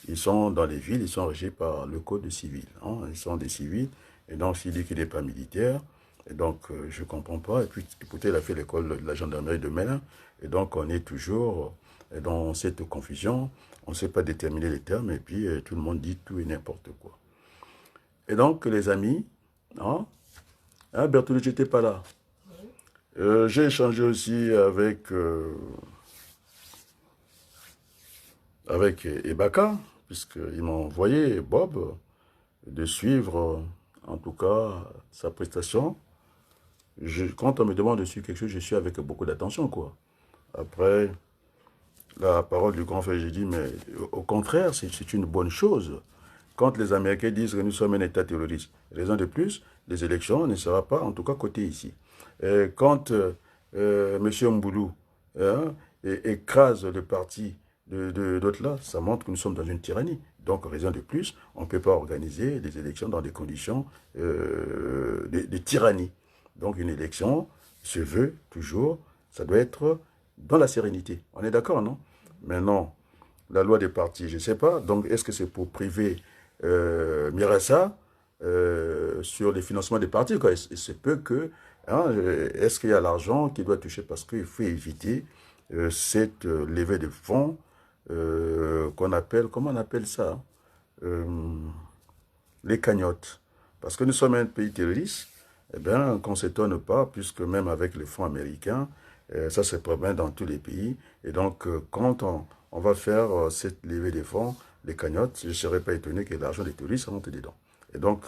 ils sont dans les villes, ils sont régis par le code civil. Hein, ils sont des civils. Et donc, s'il dit qu'il n'est pas militaire, et donc je ne comprends pas. Et puis, écoutez, il a fait l'école de la gendarmerie de Melun. Et donc, on est toujours dans cette confusion. On ne sait pas déterminer les termes. Et puis, tout le monde dit tout et n'importe quoi. Et donc, les amis, hein, Berthelot, tu n'étais pas là. J'ai échangé aussi avec Ebaka, puisqu'il m'a envoyé, Bob, de suivre, en tout cas, sa prestation. Quand on me demande de suivre quelque chose, je suis avec beaucoup d'attention, quoi. Après, la parole du grand frère, j'ai dit, mais au contraire, c'est une bonne chose. Quand les Américains disent que nous sommes un État terroriste, raison de plus, les élections ne seront pas, en tout cas, côté ici. Quand M. Mboulou hein, écrase le parti d'autres là, ça montre que nous sommes dans une tyrannie. Donc, raison de plus, on ne peut pas organiser des élections dans des conditions de tyrannie. Donc, une élection se veut toujours, ça doit être dans la sérénité. On est d'accord, non? Maintenant, la loi des partis, je ne sais pas. Donc, est-ce que c'est pour priver Mirassa sur les financements des partis, quoi? Il se peut que... Hein, est-ce qu'il y a l'argent qui doit toucher? Parce qu'il faut éviter cette levée de fonds qu'on appelle... Comment on appelle ça? Les cagnottes. Parce que nous sommes un pays terroriste, eh bien, qu'on ne s'étonne pas, puisque même avec les fonds américains, ça se promène dans tous les pays. Et donc, quand on va faire cette levée de fonds, les cagnottes, je ne serais pas étonné que l'argent des terroristes rentre dedans. Et donc,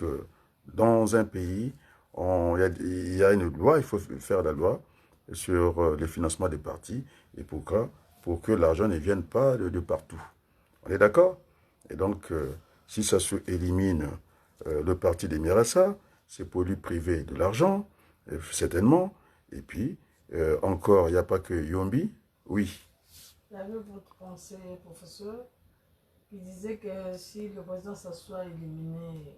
dans un pays, il y a une loi, il faut faire la loi sur le financement des partis. Et pourquoi? Pour que l'argent ne vienne pas de partout. On est d'accord? Et donc, si ça se élimine le parti des Mirassa, c'est pour lui priver de l'argent, certainement. Et puis, encore, il n'y a pas que Yombi. Oui. Il y avait votre conseiller, professeur, qui disait que si le président s'assoit éliminer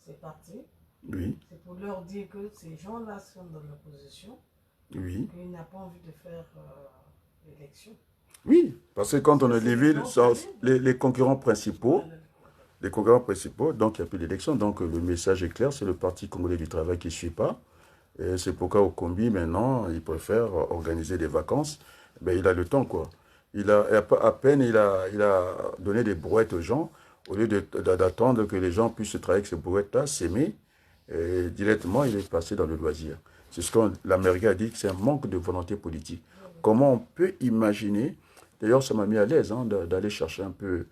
ses partis, oui. C'est pour leur dire que ces gens-là sont dans l'opposition, oui. qu'il n'a pas envie de faire l'élection. Oui, parce que quand on a les villes, les concurrents principaux, donc il n'y a plus d'élection. Donc le message est clair, c'est le Parti congolais du travail qui ne suit pas. C'est pourquoi au Combi, maintenant, il préfère organiser des vacances. Ben, il a le temps, quoi. À peine il a donné des brouettes aux gens, au lieu d'attendre que les gens puissent travailler avec ces brouettes-là, s'aimer, directement, il est passé dans le loisir. C'est ce que l'Américain a dit, que c'est un manque de volonté politique. Comment on peut imaginer, d'ailleurs ça m'a mis à l'aise hein, d'aller chercher un peu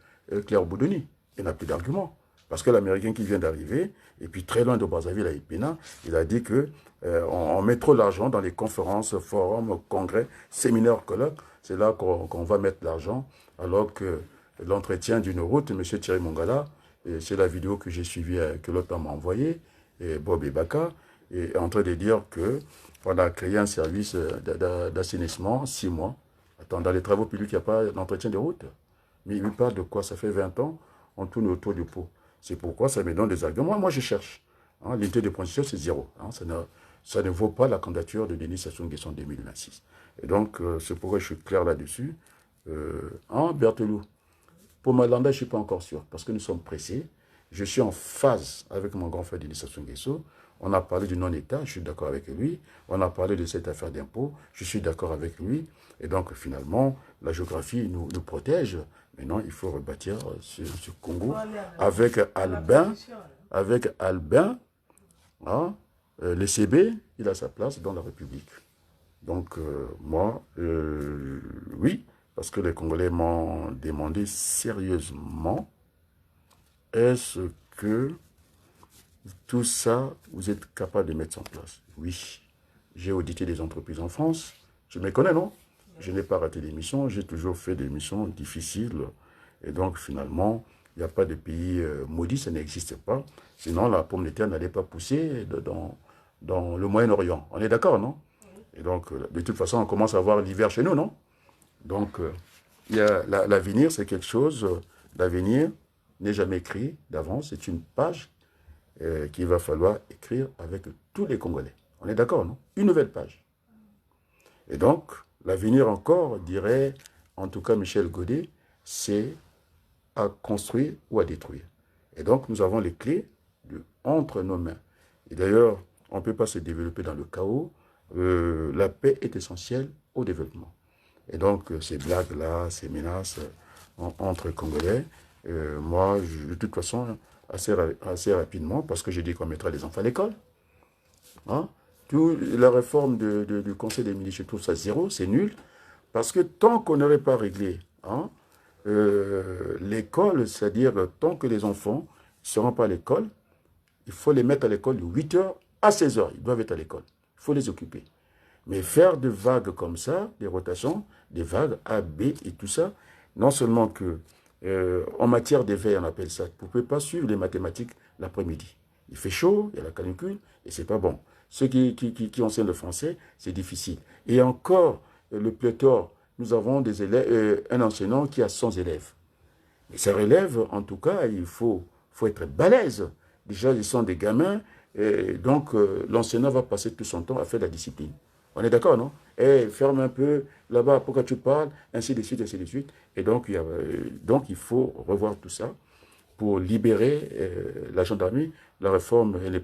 Claire Boudoni. Il n'a plus d'arguments. Parce que l'Américain qui vient d'arriver, et puis très loin de Brazzaville à Ipena, il a dit que on met trop d'argent dans les conférences, forums, congrès, séminaires, colloques. C'est là qu'on va mettre l'argent, alors que l'entretien d'une route, M. Thierry Mongala, c'est la vidéo que j'ai suivie, que l'autre m'a envoyée, et Bob Ebaka, est en train de dire qu'on a créé un service d'assainissement 6 mois. Attends, dans les travaux publics, il n'y a pas d'entretien de route. Mais il parle de quoi? Ça fait 20 ans, on tourne autour du pot. C'est pourquoi ça me donne des arguments. Moi, je cherche. Hein, l'unité de position, c'est 0. Hein, ça ne vaut pas la candidature de Denis Sassou Nguesso en 2026. Et donc, c'est pourquoi je suis clair là-dessus. Hein, Berthelou, pour Malanda, je ne suis pas encore sûr, parce que nous sommes pressés. Je suis en phase avec mon grand frère Denis Sassou Nguesso. On a parlé du non-État, je suis d'accord avec lui. On a parlé de cette affaire d'impôt, je suis d'accord avec lui. Et donc, finalement, la géographie nous protège. Maintenant, il faut rebâtir ce Congo avec Albin, hein, le CB, il a sa place dans la République. Donc, moi, oui, parce que les Congolais m'ont demandé sérieusement, est-ce que tout ça, vous êtes capable de mettre en place? Oui. J'ai audité des entreprises en France. Je me connais, non? Je n'ai pas raté des missions. J'ai toujours fait des missions difficiles. Et donc, finalement, il n'y a pas de pays maudit, ça n'existe pas. Sinon, la pomme de terre n'allait pas pousser dans le Moyen-Orient. On est d'accord, non? Et donc, de toute façon, on commence à voir l'hiver chez nous, non? Donc, l'avenir, c'est quelque chose. L'avenir n'est jamais écrit d'avance. C'est une page qu'il va falloir écrire avec tous les Congolais. On est d'accord, non? Une nouvelle page. Et donc, l'avenir encore, dirait, en tout cas Michel Godet, c'est à construire ou à détruire. Et donc, nous avons les clés entre nos mains. Et d'ailleurs, on ne peut pas se développer dans le chaos. La paix est essentielle au développement. Et donc, ces blagues-là, ces menaces entre Congolais, moi, de toute façon, assez rapidement, parce que j'ai dit qu'on mettra les enfants à l'école. Hein? La réforme du Conseil des ministres, je trouve ça zéro, c'est nul, parce que tant qu'on n'aurait pas réglé hein, l'école, c'est-à-dire tant que les enfants ne seront pas à l'école, il faut les mettre à l'école de 8h à 16h, ils doivent être à l'école, il faut les occuper. Mais faire des vagues comme ça, des rotations, des vagues A, B et tout ça, non seulement que en matière d'éveil, on appelle ça, vous ne pouvez pas suivre les mathématiques l'après-midi. Il fait chaud, il y a la canicule, et c'est pas bon. Ceux qui enseignent le français, c'est difficile. Et encore, le pléthore, nous avons des élèves, un enseignant qui a 100 élèves. Et ces élèves, en tout cas, il faut être balèze. Déjà, ils sont des gamins, et donc l'enseignant va passer tout son temps à faire de la discipline. On est d'accord, non? Eh, ferme un peu, là-bas, pourquoi tu parles, ainsi de suite, ainsi de suite. Et donc, il faut revoir tout ça pour libérer la gendarmerie. La réforme, elle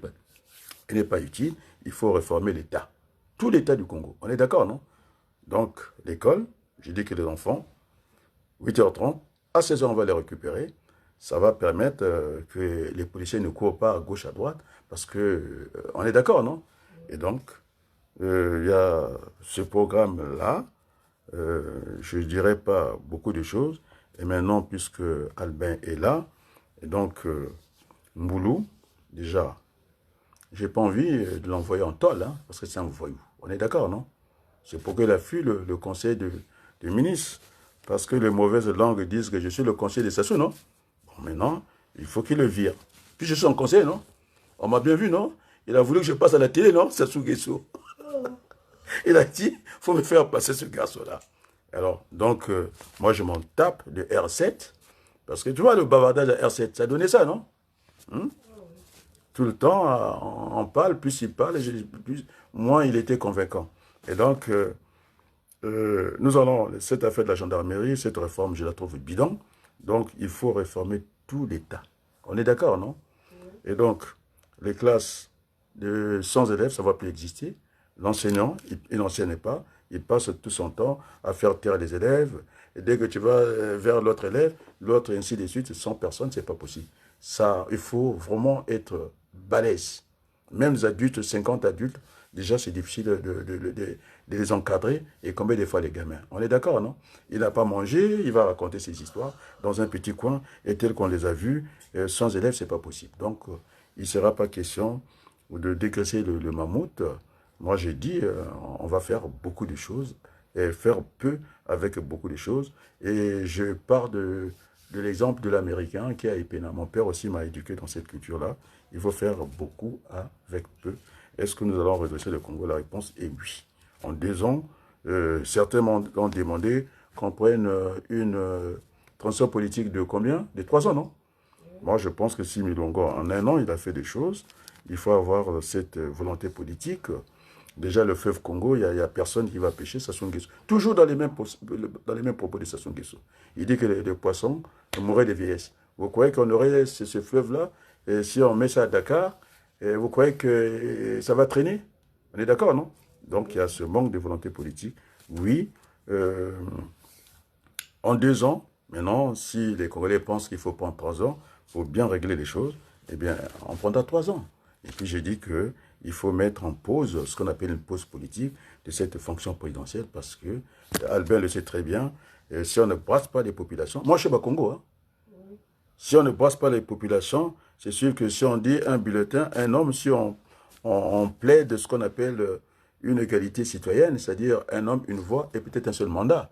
n'est pas utile. Il faut réformer l'État. Tout l'État du Congo. On est d'accord, non? Donc, l'école, j'ai dit que les enfants, 8h30, à 16h, on va les récupérer. Ça va permettre que les policiers ne courent pas à gauche, à droite, parce que, on est d'accord, non? Et donc, il y a ce programme-là, je ne dirais pas beaucoup de choses, et maintenant, puisque Albin est là, et donc, Mboulou, déjà, j'ai pas envie de l'envoyer en tôle, hein, parce que c'est un voyou. On est d'accord, non? C'est pourquoi il a fui le conseil de ministre, parce que les mauvaises langues disent que je suis le conseiller de Sassou, non? Bon, maintenant, il faut qu'il le vire. Puis je suis en conseil, non? On m'a bien vu, non? Il a voulu que je passe à la télé, non? Sassou Nguesso. Il a dit, il faut me faire passer ce garçon-là. Alors, donc, moi, je m'en tape de R7, parce que tu vois, le bavardage à R7, ça donnait ça, non? Tout le temps, on parle, plus il parle, moins il était convaincant. Et donc, nous allons, cette affaire de la gendarmerie, cette réforme, je la trouve bidon. Donc, il faut réformer tout l'État. On est d'accord, non? Et donc, les classes de 100 élèves, ça ne va plus exister. L'enseignant, il n'enseigne pas. Il passe tout son temps à faire taire les élèves. Et dès que tu vas vers l'autre élève, l'autre, ainsi de suite, 100 personnes, ce n'est pas possible. Ça, il faut vraiment être balèze. Même les adultes, 50 adultes, déjà, c'est difficile de les encadrer. Et combien de fois les gamins? On est d'accord, non? Il n'a pas mangé, il va raconter ses histoires dans un petit coin. Et tel qu'on les a vus, sans élèves, ce n'est pas possible. Donc, il ne sera pas question de dégraisser le mammouth. Moi, j'ai dit, on va faire beaucoup de choses et faire peu avec beaucoup de choses. Et je pars de l'exemple de l'Américain qui a Ipena. Mon père aussi m'a éduqué dans cette culture-là. Il faut faire beaucoup avec peu. Est-ce que nous allons redresser le Congo? La réponse est oui. En 2 ans, certains m'ont demandé qu'on prenne une transition politique de combien? De 3 ans, non? Moi, je pense que si Milongo, en 1 an, il a fait des choses. il faut avoir cette volonté politique. Déjà, le fleuve Congo, il n'y a personne qui va pêcher Sassou Nguesso. Toujours dans les mêmes propos de Sassou Nguesso. Il dit que les poissons mourraient de vieillesse. Vous croyez qu'on aurait ce fleuve-là, et si on met ça à Dakar, et vous croyez que ça va traîner? On est d'accord, non? Donc, il y a ce manque de volonté politique. Oui, en 2 ans, maintenant, si les Congolais pensent qu'il faut prendre 3 ans pour bien régler les choses, eh bien, on prendra 3 ans. Et puis, j'ai dit qu'il faut mettre en pause ce qu'on appelle une pause politique de cette fonction présidentielle parce que Albert le sait très bien, si on ne brasse pas les populations, moi je suis Bakongo, hein. Si on ne brasse pas les populations, c'est sûr que si on dit un bulletin, un homme, si on plaide ce qu'on appelle une égalité citoyenne, c'est-à-dire un homme, une voix et peut-être un seul mandat.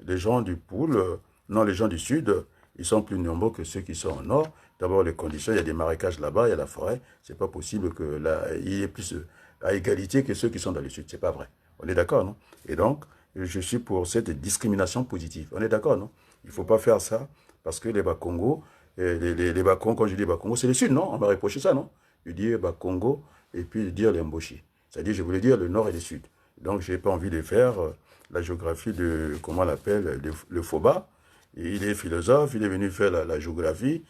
Les gens du pôle, non, les gens du sud, ils sont plus nombreux que ceux qui sont au nord. D'abord, les conditions, il y a des marécages là-bas, il y a la forêt. C'est pas possible qu'il y ait plus à égalité que ceux qui sont dans le sud. C'est pas vrai. On est d'accord, non? Et donc, je suis pour cette discrimination positive. On est d'accord, non? Il faut pas faire ça parce que les Bas-Congo, les Bas-Congo, quand je dis Bas-Congo, c'est le sud, non? On m'a reproché ça, non? Je dis Bas-Congo et puis dire les Mboshi. C'est-à-dire, je voulais dire le nord et le sud. Donc, je n'ai pas envie de faire la géographie de, comment on l'appelle, le FOBA. Et il est philosophe, il est venu faire la géographie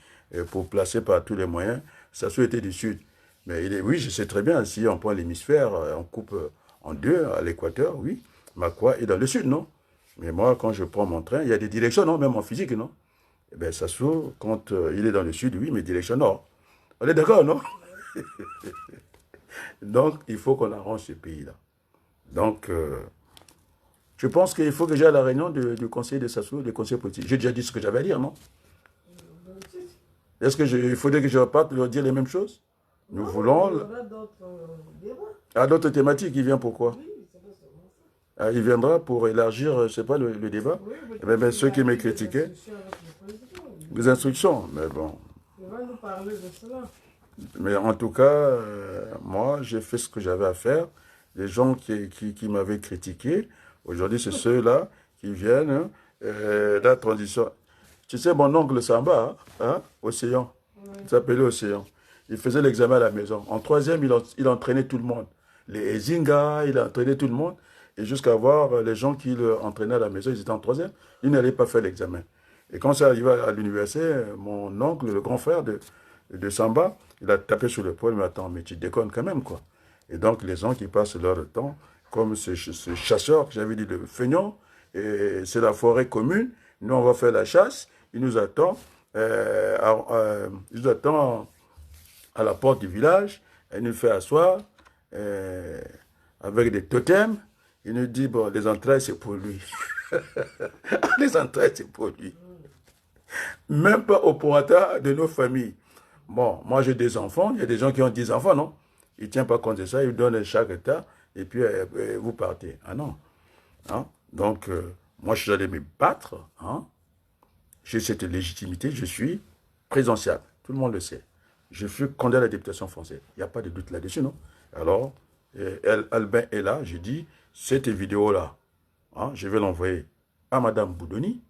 pour placer par tous les moyens. Ça soit été du sud. Mais oui, je sais très bien, si on prend l'hémisphère, on coupe en deux à l'équateur, oui. Makwa est dans le sud, non? Mais moi, quand je prends mon train, il y a des directions, non? Même en physique, non? Eh bien, ça soit, quand il est dans le sud, oui, mais direction nord. On est d'accord, non? Donc, il faut qu'on arrange ce pays-là. Donc, je pense qu'il faut que j'aille à la réunion du conseil de Sassou, du conseil politique. J'ai déjà dit ce que j'avais à dire, non? Est-ce qu'il faudrait que je reparte leur dire les mêmes choses? Nous voulons... Il y aura d'autres débats. Ah, d'autres thématiques, il vient pourquoi? Oui, c'est pas seulement ça. Ah, il viendra pour élargir, je ne sais pas, le débat. Oui, Eh bien, ceux qui me critiquaient, des instructions, mais bon. Il va nous parler de cela. Mais en tout cas, moi, j'ai fait ce que j'avais à faire. Les gens qui m'avaient critiqué, aujourd'hui, c'est ceux-là qui viennent. La transition. Tu sais, mon oncle Samba, hein, Océan, il s'appelait Océan. Il faisait l'examen à la maison. En troisième, il entraînait tout le monde. Les Zinga, il entraînait tout le monde. Et jusqu'à voir les gens qui l'entraînaient à la maison, ils étaient en troisième. Ils n'allaient pas faire l'examen. Et quand ça arrivait à l'université, mon oncle, le grand frère de Samba, il a tapé sur l'épaule, mais attends, mais tu déconnes quand même, quoi. Et donc, les gens qui passent leur temps, comme ce chasseur que j'avais dit, le feignant, et c'est la forêt commune, nous, on va faire la chasse, il nous attend, à la porte du village, il nous fait asseoir, avec des totems, il nous dit, bon, les entrailles, c'est pour lui. Les entrailles, c'est pour lui. Même pas au prorata de nos familles. Bon, moi j'ai des enfants, il y a des gens qui ont 10 enfants, non? Ils ne tiennent pas compte de ça, ils donnent chaque état, et puis vous partez. Ah non. Hein? Donc, moi je suis allé me battre, hein? J'ai cette légitimité, je suis présidentiable, tout le monde le sait. Je fus candidat à la députation française, il n'y a pas de doute là-dessus, non? Alors, Albin est là, j'ai dit, cette vidéo-là, hein, je vais l'envoyer à Madame Boudoni.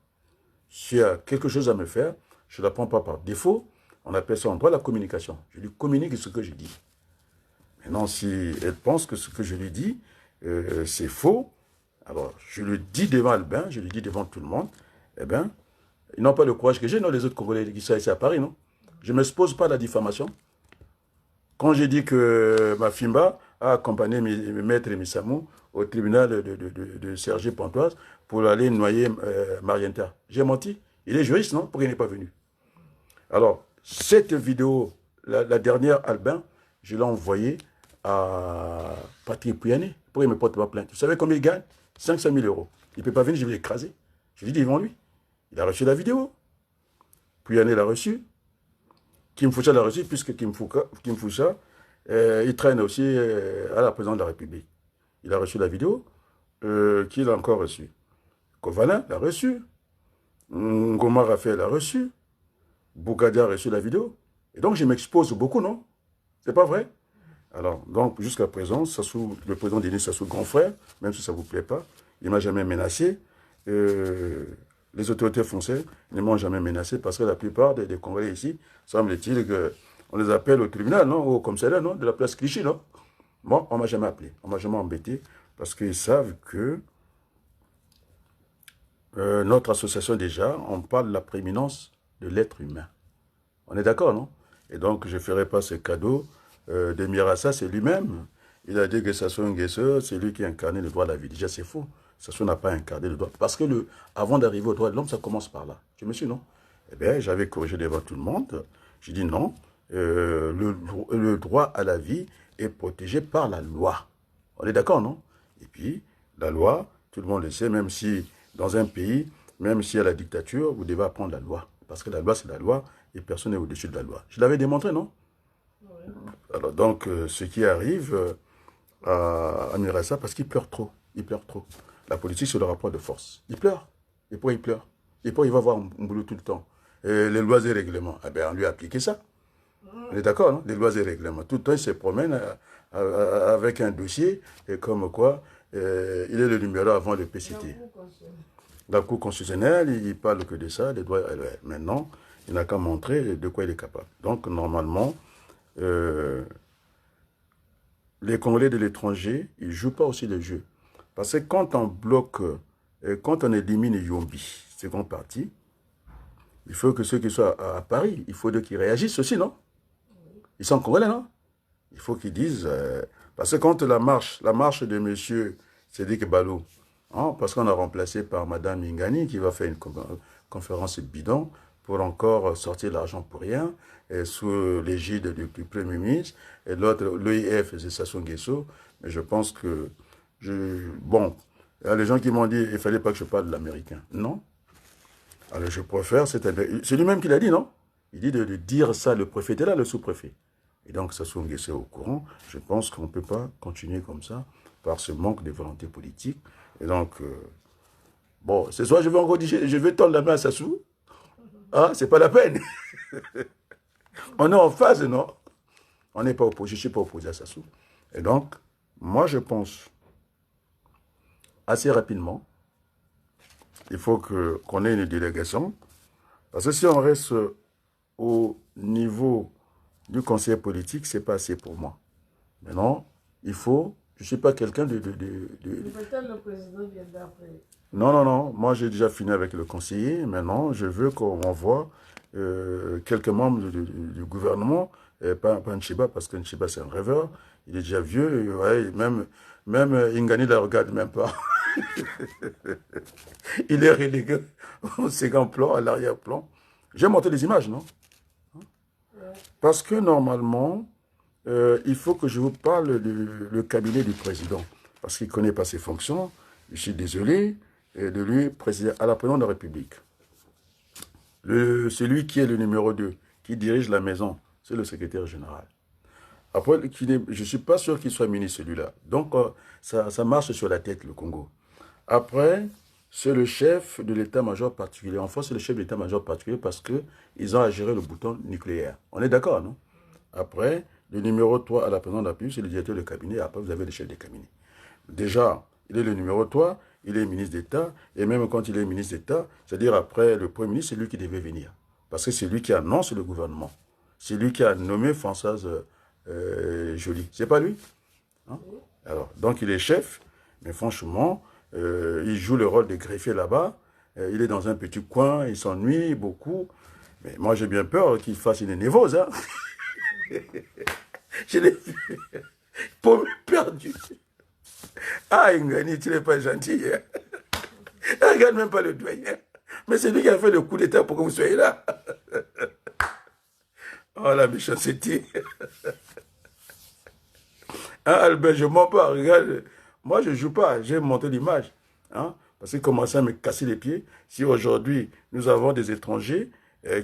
S'il y a quelque chose à me faire, je ne la prends pas par défaut. On appelle ça en droit la communication. Je lui communique ce que je dis. Maintenant, si elle pense que ce que je lui dis, c'est faux, alors je le dis devant Albin, je le dis devant tout le monde, eh bien, ils n'ont pas le courage que j'ai, non, les autres Congolais qui sont ici à Paris, non? Je ne m'expose pas à la diffamation. Quand j'ai dit que ma Fimba a accompagné Maître Missamou au tribunal de Sergi Pontoise pour aller noyer Marienta, j'ai menti. Il est juriste, non? Pourquoi il n'est pas venu? Alors, cette vidéo, la dernière, Albin, je l'ai envoyée à Patrick Pouyanné. Pourquoi il ne me porte pas plainte? Vous savez combien il gagne? 500 000 euros. Il ne peut pas venir, je vais l'écraser. Je lui dis devant lui. Il a reçu la vidéo. Pouyanné l'a reçu. Kim Foucha l'a reçu, puisque Kim Foucha, il traîne aussi à la présidence de la République. Il a reçu la vidéo. Qui l'a encore reçu? Kovalin l'a reçu. Ngoma Raphaël l'a reçu. Bougadia a reçu la vidéo. Et donc, je m'expose beaucoup, non? C'est pas vrai? Alors, donc, jusqu'à présent, Sassou, le président Denis Sassou, grand frère, même si ça ne vous plaît pas, il ne m'a jamais menacé. Les autorités françaises ne m'ont jamais menacé parce que la plupart des Congolais ici, semble-t-il on les appelle au tribunal, non, au commissariat, non, de la place Clichy, non. Bon, on ne m'a jamais appelé, on ne m'a jamais embêté, parce qu'ils savent que notre association, déjà, on parle de la prééminence de l'être humain. On est d'accord, non? Et donc, je ne ferai pas ce cadeau de Mirassa, c'est lui-même. Il a dit que Sassou Nguesso, c'est lui qui a incarné le droit à la vie. Déjà, c'est faux. Sassou n'a pas incarné le droit. Parce que avant d'arriver au droit de l'homme, ça commence par là. Je me suis, non? Eh bien, j'avais corrigé devant tout le monde. J'ai dit non. Le droit à la vie est protégé par la loi. On est d'accord, non? Et puis, la loi, tout le monde le sait, même si dans un pays, même s'il y a la dictature, vous devez apprendre la loi. Parce que la loi, c'est la loi et personne n'est au-dessus de la loi. Je l'avais démontré, non? Oui. Alors, donc, ce qui arrive à Mirassa, parce qu'il pleure trop. Il pleure trop. La politique, c'est le rapport de force. Il pleure. Et pourquoi il pleure? Et pourquoi il va voir Mbulu tout le temps? Et les lois et règlements, eh bien, on lui a appliqué ça. On est d'accord, non? Les lois et règlements. Tout le temps, il se promène avec un dossier, et comme quoi, il est le numéro avant le PCT. La Cour constitutionnelle, il parle que de ça, des droits. Maintenant, il n'a qu'à montrer de quoi il est capable. Donc, normalement, les Congolais de l'étranger, ils ne jouent pas aussi le jeu. Parce que quand on bloque, quand on élimine Yombi, seconde partie, il faut que ceux qui sont à Paris, il faut qu'ils réagissent aussi, non? Ils sont Congolais, non? Il faut qu'ils disent... parce que quand la marche de M. Sédik Balou, hein, parce qu'on a remplacé par Mme Ingani, qui va faire une conférence bidon pour encore sortir l'argent pour rien, sous l'égide du Premier ministre, et l'autre, l'OIF, c'est Sassou Nguesso, mais je pense que... bon, il y a les gens qui m'ont dit, il ne fallait pas que je parle de l'américain. Non. Alors je préfère, c'est lui-même qui l'a dit, non? Il dit de dire ça, le préfet était là, le sous-préfet. Et donc Sassou Nguesso est au courant. Je pense qu'on ne peut pas continuer comme ça, par ce manque de volonté politique. Et donc, bon, ce soir, je vais encore dire, je vais tendre la main à Sassou. Ah, c'est pas la peine. On est en phase, non? On n'est pas opposé, je ne suis pas opposé à Sassou. Et donc, moi, je pense, assez rapidement, il faut qu'on ait une délégation. Parce que si on reste au niveau du conseiller politique, ce n'est pas assez pour moi. Maintenant, il faut... Je ne suis pas quelqu'un de... Peut-être le président viendra après. Non, non, non. Moi, j'ai déjà fini avec le conseiller. Maintenant, je veux qu'on envoie quelques membres du gouvernement, pas Nchiba, parce que Nchiba, c'est un rêveur. Il est déjà vieux. Et, ouais, même Ingani ne la regarde même pas. Il est relégué au second plan, à l'arrière-plan. J'ai montré des images, non? Parce que normalement, il faut que je vous parle du cabinet du président. Parce qu'il ne connaît pas ses fonctions. Je suis désolé de lui présider à la présidence de la République. Celui qui est le numéro 2, qui dirige la maison, c'est le secrétaire général. Après, je ne suis pas sûr qu'il soit ministre, celui-là. Donc, ça marche sur la tête, le Congo. Après, c'est le chef de l'état-major particulier. En France, c'est le chef de l'état-major particulier parce qu'ils ont à gérer le bouton nucléaire. On est d'accord, non? Après, le numéro 3 à la présidence de la République, c'est le directeur de cabinet. Après, vous avez le chef de cabinet. Déjà, il est le numéro 3, il est ministre d'État. Et même quand il est ministre d'État, c'est-à-dire après le Premier ministre, c'est lui qui devait venir. Parce que c'est lui qui annonce le gouvernement. C'est lui qui a nommé Françoise Joly. C'est pas lui, hein? Alors, donc il est chef, mais franchement, il joue le rôle de greffier là-bas. Il est dans un petit coin, il s'ennuie beaucoup. Mais moi, j'ai bien peur qu'il fasse une névrose. Hein? Je l'ai vu. Pauvre perdu. Ah, Ingani, tu n'es pas gentil. Hein? Regarde même pas le doyen. Mais c'est lui qui a fait le coup d'état pour que vous soyez là. Oh, la méchanceté. Hein, Albert, je ne mens pas. Regarde, moi, je ne joue pas. J'ai monté l'image. Hein, parce qu'il commençait à me casser les pieds. Si aujourd'hui, nous avons des étrangers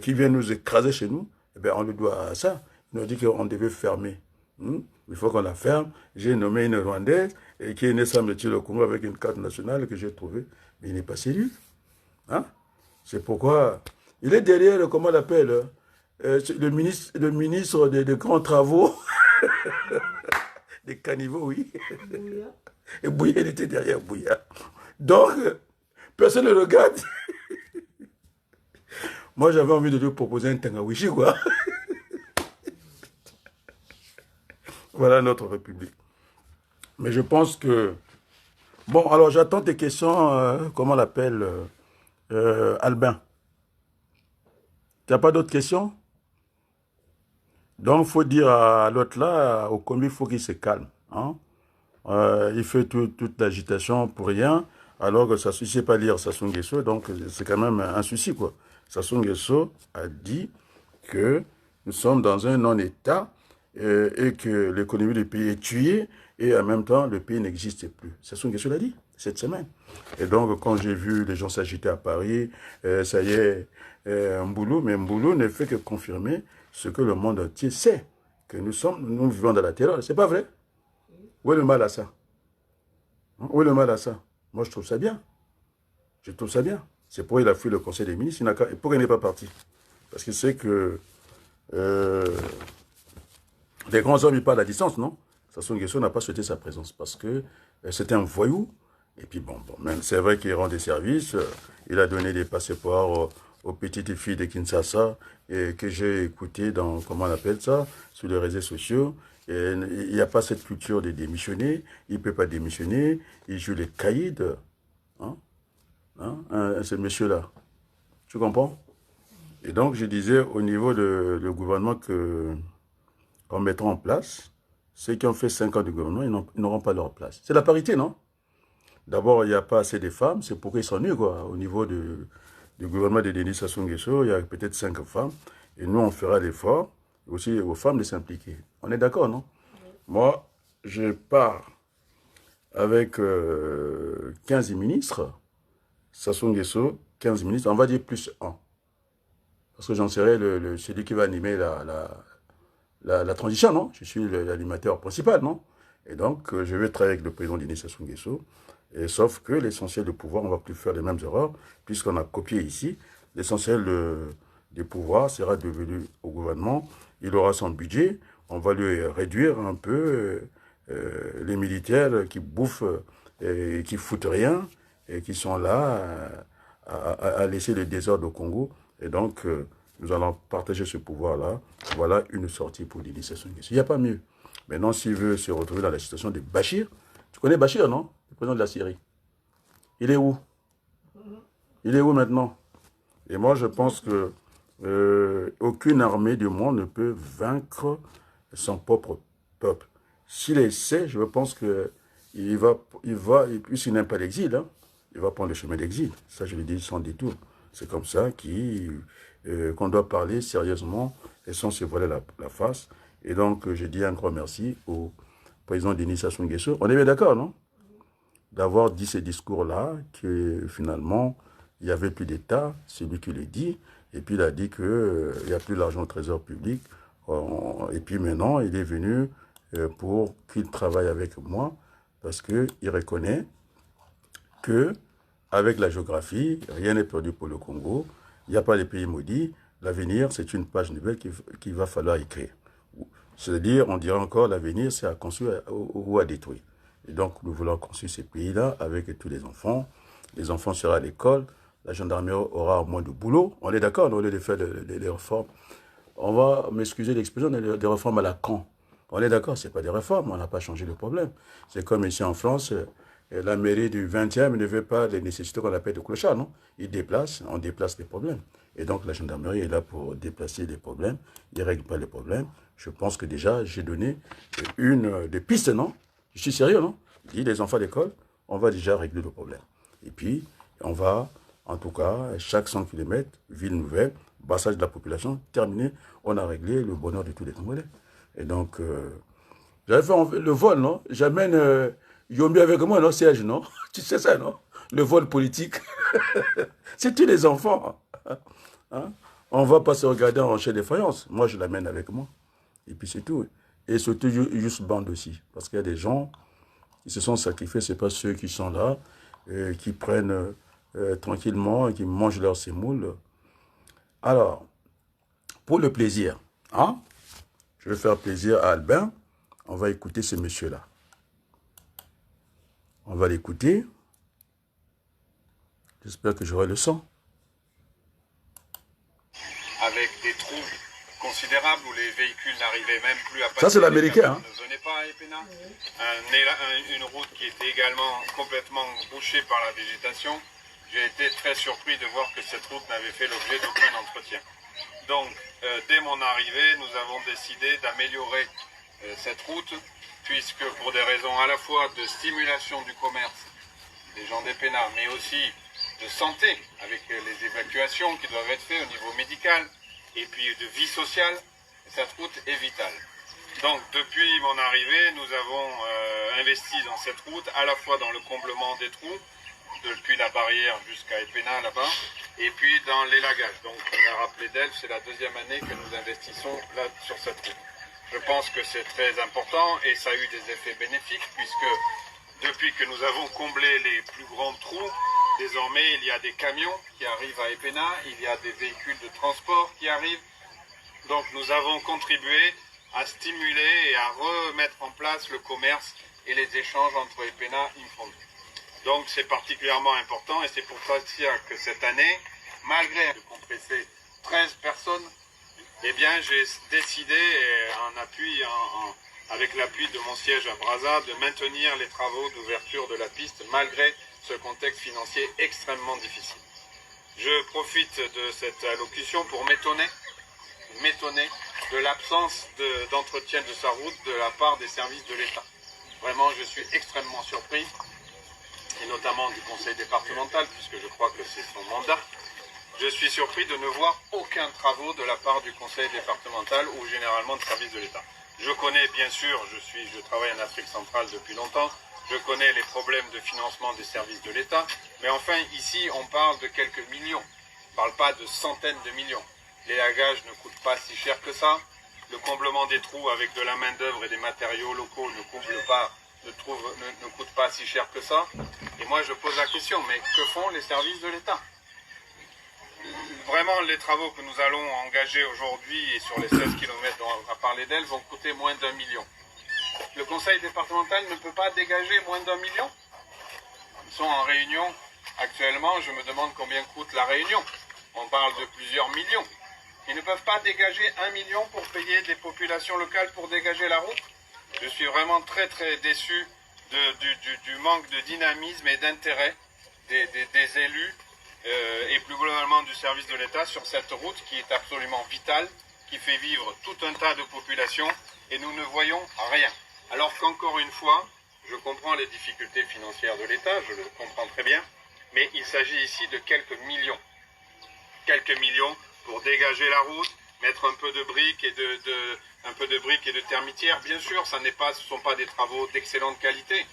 qui viennent nous écraser chez nous, eh bien, on le doit à ça. Il nous a dit qu'on devait fermer. Il faut qu'on la ferme. J'ai nommé une Rwandaise qui est née, semble-t-il, au Congo avec une carte nationale que j'ai trouvée. Mais il n'est pas sérieux. Hein? C'est pourquoi il est derrière, comment on l'appelle, le ministre des grands travaux. Des caniveaux, oui. Bouya. Et Bouya, il était derrière Bouya. Donc, personne ne regarde. Moi, j'avais envie de lui proposer un Tangawishi, quoi. Voilà notre République. Mais je pense que... Bon, alors j'attends tes questions, comment on l'appelle, Albin. Tu n'as pas d'autres questions? Donc, il faut dire à l'autre là, au commis, il faut qu'il se calme. Hein? Il fait toute l'agitation pour rien, alors que ça ne sait pas lire Sassou Nguesso, donc c'est quand même un souci, quoi. Sassou Nguesso a dit que nous sommes dans un non-État et que l'économie du pays est tuée et en même temps, le pays n'existe plus. Sassou Nguesso l'a dit cette semaine. Et donc, quand j'ai vu les gens s'agiter à Paris, ça y est, Mboulou, mais Mboulou ne fait que confirmer ce que le monde entier sait, que nous vivons dans la terreur. C'est pas vrai? Où est le mal à ça? Où est le mal à ça? Moi, je trouve ça bien. Je trouve ça bien. C'est pourquoi il a fui le Conseil des ministres. Pourquoi il n'est pas parti? Parce qu'il sait que les grands hommes, ils parlent à distance, non? Sassou Nguesso n'a pas souhaité sa présence parce que c'était un voyou. Et puis bon même c'est vrai qu'il rend des services. Il a donné des passeports aux petites filles de Kinshasa et que j'ai écouté dans, comment on appelle ça, sur les réseaux sociaux. Et il n'y a pas cette culture de démissionner. Il ne peut pas démissionner. Il joue les caïds. Hein? Ce monsieur-là. Tu comprends? Et donc, je disais, au niveau du gouvernement qu'on mettra en place, ceux qui ont fait 5 ans de gouvernement, ils n'auront pas leur place. C'est la parité, non? D'abord, il n'y a pas assez de femmes, c'est pourquoi ils s'ennuient, quoi. Au niveau du gouvernement de Denis Sassou Nguesso, il y a peut-être 5 femmes. Et nous, on fera l'effort, aussi aux femmes de s'impliquer. On est d'accord, non? Moi, je pars avec 15 ministres, Sassou Nguesso, 15 ministres, on va dire plus 1. Parce que j'en serai celui qui va animer la transition, non? Je suis l'animateur principal, non? Et donc, je vais travailler avec le président Denis Sassou Nguesso. Et sauf que l'essentiel du pouvoir, on ne va plus faire les mêmes erreurs, puisqu'on a copié ici. L'essentiel du pouvoir sera devenu au gouvernement. Il aura son budget. On va lui réduire un peu les militaires qui bouffent et qui foutent rien et qui sont là à laisser le désordre au Congo. Et donc, nous allons partager ce pouvoir-là. Voilà une sortie pour Denis Sassou Nguesso. Il n'y a pas mieux. Maintenant, s'il veut se retrouver dans la situation de Bachir, tu connais Bachir, non? Le président de la Syrie. Il est où? Il est où maintenant? Et moi, je pense que aucune armée du monde ne peut vaincre son propre peuple. S'il essaie, je pense que puisqu'il n'aime pas l'exil, hein, il va prendre le chemin d'exil. Ça, je le dis sans détour. C'est comme ça qu'on doit parler sérieusement et sans se voiler la face. Et donc, je dis un grand merci au président Denis Sassou Nguesso. On est bien d'accord, non? D'avoir dit ces discours-là, que finalement, il n'y avait plus d'État, c'est lui qui le dit, et puis il a dit qu'il n'y a plus d'argent au trésor public, et puis maintenant, il est venu pour qu'il travaille avec moi, parce qu'il reconnaît que avec la géographie, rien n'est perdu pour le Congo, il n'y a pas les pays maudits, l'avenir, c'est une page nouvelle qu'il va falloir écrire. C'est-à-dire, on dirait encore, l'avenir, c'est à construire ou à détruire. Et donc, nous voulons construire ces pays-là avec tous les enfants. Les enfants seront à l'école. La gendarmerie aura moins de boulot. On est d'accord, au lieu de faire des réformes. On va m'excuser l'expression des réformes à la con. On est d'accord, ce n'est pas des réformes, on n'a pas changé le problème. C'est comme ici en France, la mairie du 20e ne veut pas les nécessités qu'on appelle de clochard, non? On déplace les problèmes. Et donc, la gendarmerie est là pour déplacer les problèmes. Il ne règle pas les problèmes. Je pense que déjà, j'ai donné des pistes, non? Je suis sérieux, non? Je dis, les enfants d'école, on va déjà régler le problème. Et puis, on va, en tout cas, chaque 100 km, ville nouvelle, brassage de la population, terminé, on a réglé le bonheur de tous les Congolais. Et donc, j'avais fait le vol, non? J'amène Yombi avec moi, non, Serge, non? Tu sais ça, non? Le vol politique. C'est tous les enfants. Hein? On ne va pas se regarder en chez des faïences. Moi, je l'amène avec moi. Et puis c'est tout. Et surtout, juste bande aussi. Parce qu'il y a des gens qui se sont sacrifiés, ce n'est pas ceux qui sont là, qui prennent tranquillement et qui mangent leur sémoule. Alors, pour le plaisir, hein, je vais faire plaisir à Albin. On va écouter ce monsieur-là. On va l'écouter. J'espère que j'aurai le son. Avec des trous considérables où les véhicules n'arrivaient même plus à passer. Ça, c'est l'américain. Hein? Ne venaient pas Epena, une route qui était également complètement bouchée par la végétation. J'ai été très surpris de voir que cette route n'avait fait l'objet d'aucun entretien. Donc, dès mon arrivée, nous avons décidé d'améliorer cette route, puisque pour des raisons à la fois de stimulation du commerce des gens d'Epena, mais aussi de santé, avec les évacuations qui doivent être faites au niveau médical, et puis de vie sociale, cette route est vitale. Donc, depuis mon arrivée, nous avons investi dans cette route, à la fois dans le comblement des trous, depuis la barrière jusqu'à Epena là-bas, et puis dans l'élagage. Donc on a rappelé d'elle, c'est la deuxième année que nous investissons là sur cette route. Je pense que c'est très important et ça a eu des effets bénéfiques puisque depuis que nous avons comblé les plus grands trous, désormais il y a des camions qui arrivent à Epena, il y a des véhicules de transport qui arrivent. Donc nous avons contribué à stimuler et à remettre en place le commerce et les échanges entre Epena et Mfondou. Donc c'est particulièrement important et c'est pour ça que cette année, malgré de compresser 13 personnes, eh bien j'ai décidé, avec l'appui de mon siège à Brazza, de maintenir les travaux d'ouverture de la piste malgré ce contexte financier extrêmement difficile. Je profite de cette allocution pour m'étonner de l'absence d'entretien de sa route de la part des services de l'État. Vraiment, je suis extrêmement surpris, et notamment du conseil départemental, puisque je crois que c'est son mandat. Je suis surpris de ne voir aucun travaux de la part du conseil départemental ou généralement de services de l'État. Je connais bien sûr, je travaille en Afrique centrale depuis longtemps, je connais les problèmes de financement des services de l'État, mais enfin ici on parle de quelques millions, on ne parle pas de centaines de millions. L'élagage ne coûte pas si cher que ça, le comblement des trous avec de la main d'œuvre et des matériaux locaux ne coûte pas si cher que ça. Et moi je pose la question, mais que font les services de l'État? Vraiment, les travaux que nous allons engager aujourd'hui et sur les 16 km dont on va parler d'elles vont coûter moins d'1 million. Le conseil départemental ne peut pas dégager moins d'1 million. Ils sont en réunion actuellement, je me demande combien coûte la réunion. On parle de plusieurs millions. Ils ne peuvent pas dégager 1 million pour payer des populations locales pour dégager la route. Je suis vraiment très très déçu du manque de dynamisme et d'intérêt des élus et plus globalement du service de l'État sur cette route qui est absolument vitale, qui fait vivre tout un tas de populations et nous ne voyons rien. Alors qu'encore une fois, je comprends les difficultés financières de l'État, je le comprends très bien, mais il s'agit ici de quelques millions pour dégager la route, mettre un peu de briques et de termitières. Bien sûr, ce ne sont pas des travaux d'excellente qualité,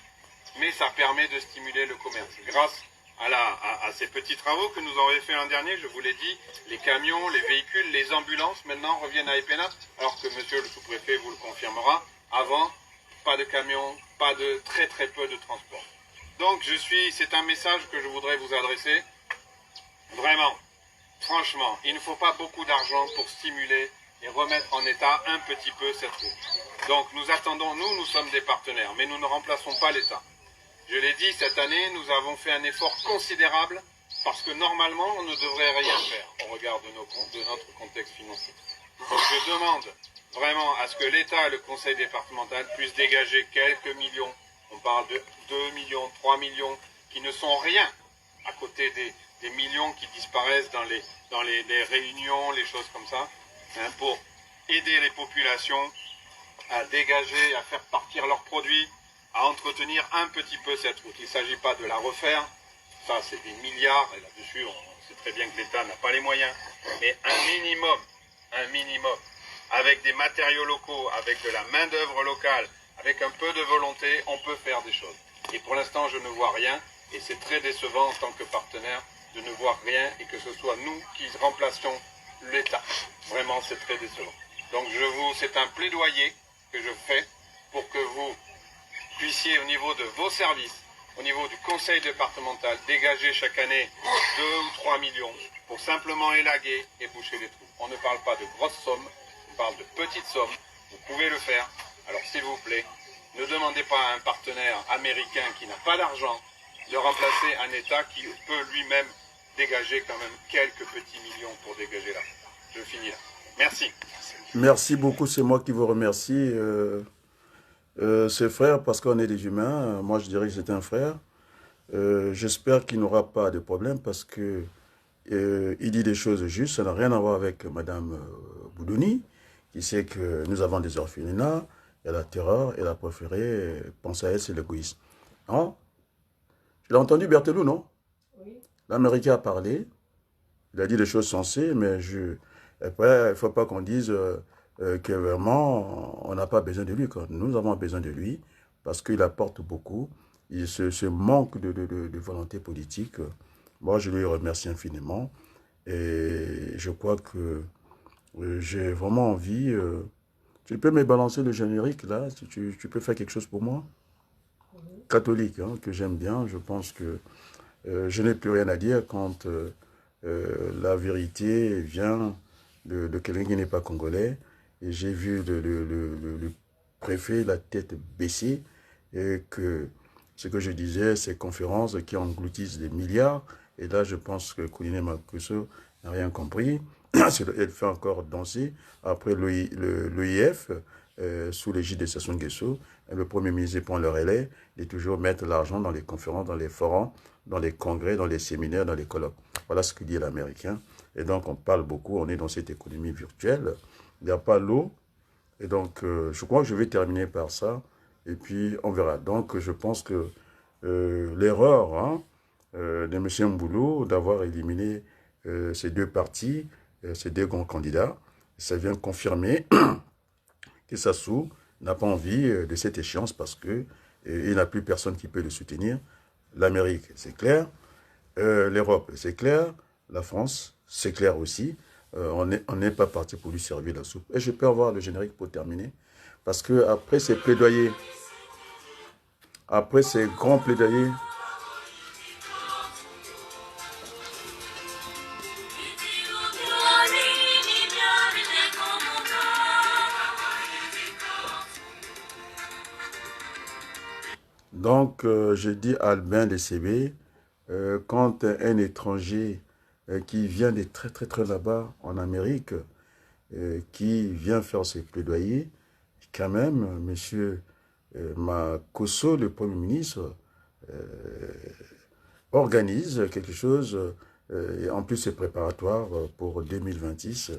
mais ça permet de stimuler le commerce. Grâce à ces petits travaux que nous avons fait l'an dernier, je vous l'ai dit, les camions, les véhicules, les ambulances maintenant reviennent à Epena, alors que monsieur le sous-préfet vous le confirmera. Avant, pas de camions, très très peu de transport. Donc c'est un message que je voudrais vous adresser. Vraiment, franchement, il ne faut pas beaucoup d'argent pour stimuler et remettre en état un petit peu cette route. Donc nous attendons, nous sommes des partenaires, mais nous ne remplaçons pas l'État. Je l'ai dit, cette année, nous avons fait un effort considérable parce que normalement, on ne devrait rien faire au regard de notre contexte financier. Donc je demande vraiment à ce que l'État et le conseil départemental puissent dégager quelques millions. On parle de 2 millions, 3 millions, qui ne sont rien à côté des millions qui disparaissent dans les réunions, les choses comme ça, hein, pour aider les populations à dégager, à faire partir leurs produits, à entretenir un petit peu cette route. Il ne s'agit pas de la refaire, ça c'est des milliards, et là-dessus on sait très bien que l'État n'a pas les moyens, mais un minimum, avec des matériaux locaux, avec de la main-d'œuvre locale, avec un peu de volonté, on peut faire des choses. Et pour l'instant je ne vois rien, et c'est très décevant en tant que partenaire de ne voir rien, et que ce soit nous qui remplacions l'État. Vraiment c'est très décevant. Donc c'est un plaidoyer que je fais pour que vous puissiez au niveau de vos services, au niveau du conseil départemental, dégager chaque année 2 ou 3 millions pour simplement élaguer et boucher les trous. On ne parle pas de grosses sommes, on parle de petites sommes. Vous pouvez le faire. Alors s'il vous plaît, ne demandez pas à un partenaire américain qui n'a pas d'argent de remplacer un État qui peut lui-même dégager quand même quelques petits millions pour dégager là. Je finis là. Merci. Merci beaucoup, c'est moi qui vous remercie. C'est frère parce qu'on est des humains. Moi, je dirais que c'est un frère. J'espère qu'il n'aura pas de problème parce que il dit des choses justes. Ça n'a rien à voir avec Madame Boudouni, qui sait que nous avons des orphelinats. Il y a la terreur. Elle a préféré penser à elle, c'est l'égoïsme. Hein? Tu l'as entendu, Berthelou, non? Oui. L'Américain a parlé. Il a dit des choses sensées, mais après, il ne faut pas qu'on dise que vraiment, on n'a pas besoin de lui. Quoi. Nous avons besoin de lui parce qu'il apporte beaucoup. Ce manque de volonté politique, moi, je lui remercie infiniment. Et je crois que j'ai vraiment envie. Tu peux me balancer le générique, là? Tu peux faire quelque chose pour moi? Oui. Catholique, hein, que j'aime bien. Je pense que je n'ai plus rien à dire quand la vérité vient de quelqu'un qui n'est pas congolais. Et j'ai vu le préfet la tête baissée et que ce que je disais, ces conférences qui engloutissent des milliards. Et là, je pense que Kouliné Makuso n'a rien compris. Elle fait encore danser. Après l'OIF, sous l'égide de Sassou Nguesso, le Premier ministre prend le relais et toujours mettre l'argent dans les conférences, dans les forums, dans les congrès, dans les séminaires, dans les colloques. Voilà ce que dit l'Américain. Et donc, on parle beaucoup, on est dans cette économie virtuelle. Il n'y a pas l'eau. Et donc, je crois que je vais terminer par ça. Et puis, on verra. Donc, je pense que l'erreur hein, de M. Mboulou d'avoir éliminé ces deux partis, ces deux grands candidats, ça vient confirmer que Sassou n'a pas envie de cette échéance parce que il n'a plus personne qui peut le soutenir. L'Amérique, c'est clair. L'Europe, c'est clair. La France, c'est clair aussi. On n'est pas parti pour lui servir la soupe. Et je peux avoir le générique pour terminer. Parce que après ces plaidoyers, après ces grands plaidoyers, donc je dis à Albin de CB, quand un étranger qui vient de très très très là-bas en Amérique, qui vient faire ses plaidoyers, quand même, monsieur Makosso, le Premier ministre, organise quelque chose, et en plus c'est préparatoire pour 2026,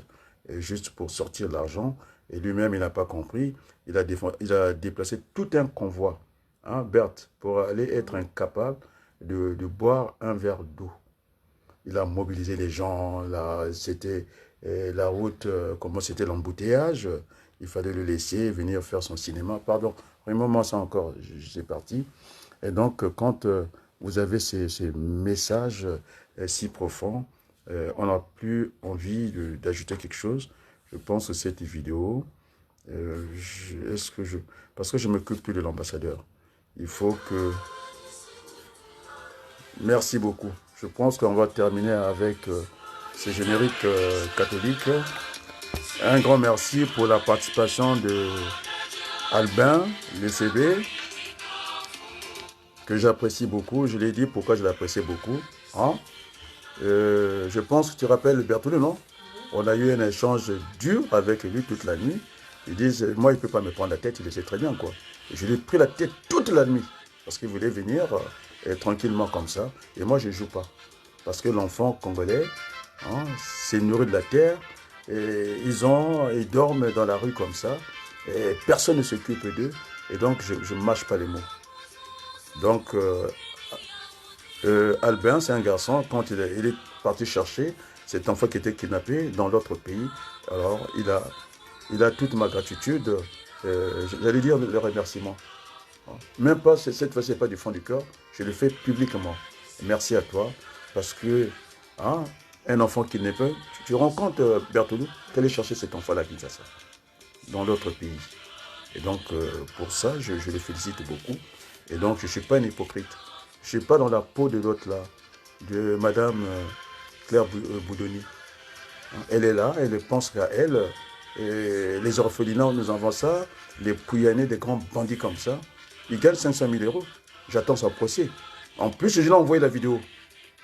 juste pour sortir l'argent, et lui-même il n'a pas compris, il a déplacé tout un convoi, hein, Berthe, pour aller être incapable de boire un verre d'eau. Il a mobilisé les gens, c'était la route, comment c'était l'embouteillage, il fallait le laisser venir faire son cinéma. Pardon, remets-moi ça encore, c'est parti. Et donc, quand vous avez ces messages si profonds, on n'a plus envie d'ajouter quelque chose. Je pense que cette vidéo, parce que je ne m'occupe plus de l'ambassadeur, il faut que... Merci beaucoup. Je pense qu'on va terminer avec ce générique catholique. Un grand merci pour la participation de Albin, le CB, que j'apprécie beaucoup. Je l'ai dit pourquoi je l'apprécie beaucoup. Hein? Je pense que tu te rappelles Berthelou, non? On a eu un échange dur avec lui toute la nuit. Ils disent, moi, il ne peut pas me prendre la tête, il le sait très bien, quoi. Et je lui ai pris la tête toute la nuit, parce qu'il voulait venir tranquillement comme ça. Et moi, je ne joue pas. Parce que l'enfant congolais, hein, c'est nourri de la terre, et ils dorment dans la rue comme ça, et personne ne s'occupe d'eux, et donc je ne mâche pas les mots. Donc, Albin, c'est un garçon, quand il est parti chercher cet enfant qui était kidnappé dans l'autre pays, alors il a toute ma gratitude, j'allais dire le remerciement. Même pas, cette fois, ce n'est pas du fond du cœur, je le fais publiquement. Merci à toi, parce que hein, un enfant kidnappé, tu rends compte, Berthelou, qu'aller chercher cet enfant-là à Kinshasa, dans l'autre pays. Et donc, pour ça, je le félicite beaucoup. Et donc, je ne suis pas un hypocrite. Je ne suis pas dans la peau de l'autre là, de Madame Claire Boudouni. Elle est là, elle pense qu'à elle. Et les orphelinats, nous avons ça, les pouillanés, des grands bandits comme ça. Ils gagnent 500 000 euros. J'attends son procès. En plus, je lui ai envoyé la vidéo.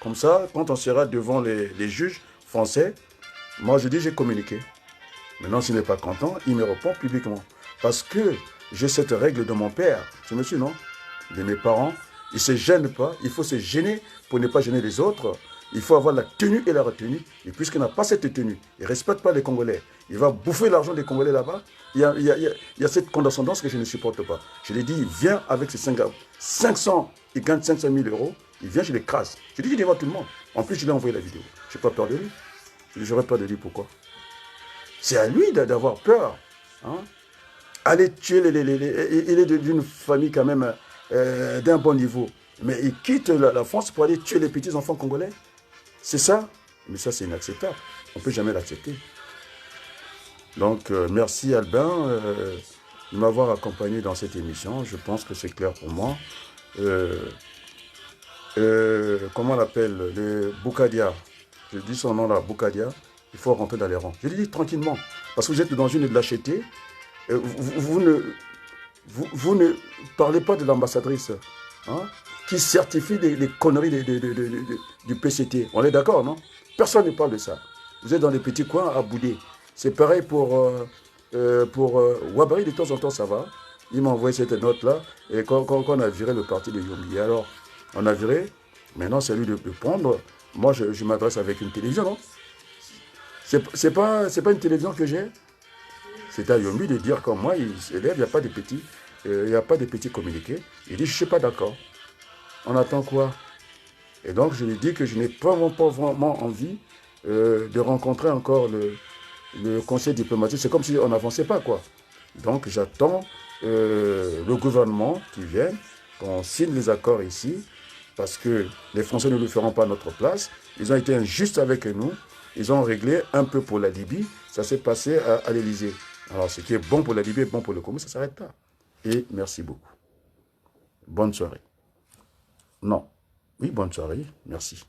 Comme ça, quand on sera devant les juges français, moi je dis j'ai communiqué. Maintenant, s'il n'est pas content, il me répond publiquement. Parce que j'ai cette règle de mon père. Je me suis, non? De mes parents. Ils ne se gênent pas. Il faut se gêner pour ne pas gêner les autres. Il faut avoir la tenue et la retenue. Et puisqu'il n'a pas cette tenue, il ne respecte pas les Congolais. Il va bouffer l'argent des Congolais là-bas. Il y a cette condescendance que je ne supporte pas. Je lui ai dit, il vient avec ses 500, il gagne 500 000 euros. Il vient, je l'écrase. Je lui ai dit, il devant tout le monde. En plus, je lui ai envoyé la vidéo. Je n'ai pas peur de lui. J'aurais peur de lui, pourquoi? C'est à lui d'avoir peur. Hein? Aller tuer il est d'une famille quand même d'un bon niveau. Mais il quitte la France pour aller tuer les petits enfants congolais. C'est ça? Mais ça, c'est inacceptable. On ne peut jamais l'accepter. Donc, merci Albin de m'avoir accompagné dans cette émission. Je pense que c'est clair pour moi. Comment on l'appelle? Le Boukadia. Je dis son nom là, Boukadia. Il faut rentrer dans les rangs. Je lui dis tranquillement. Parce que vous êtes dans une lâcheté. Vous ne parlez pas de l'ambassadrice qui certifie les conneries du PCT. On est d'accord, non? Personne ne parle de ça. Vous êtes dans les petits coins à bouder. C'est pareil pour Wabari, de temps en temps, ça va. Il m'a envoyé cette note-là. Et quand on a viré le parti de Yombi, alors, on a viré. Maintenant, c'est lui de prendre. Moi, je m'adresse avec une télévision, non? C'est pas une télévision que j'ai. C'est à Yombi de dire comme moi, il s'élève, il n'y a pas de petits communiqués. Il dit, je ne suis pas d'accord. On attend quoi? Et donc, je lui dis que je n'ai pas vraiment envie de rencontrer encore le conseil diplomatique. C'est comme si on n'avançait pas, quoi. Donc, j'attends le gouvernement qui vienne, qu'on signe les accords ici, parce que les Français ne le feront pas à notre place. Ils ont été injustes avec nous. Ils ont réglé un peu pour la Libye. Ça s'est passé à l'Élysée. Alors, ce qui est bon pour la Libye est bon pour le Congo, ça s'arrête là. Et merci beaucoup. Bonne soirée. Non. Oui, bonne soirée. Merci.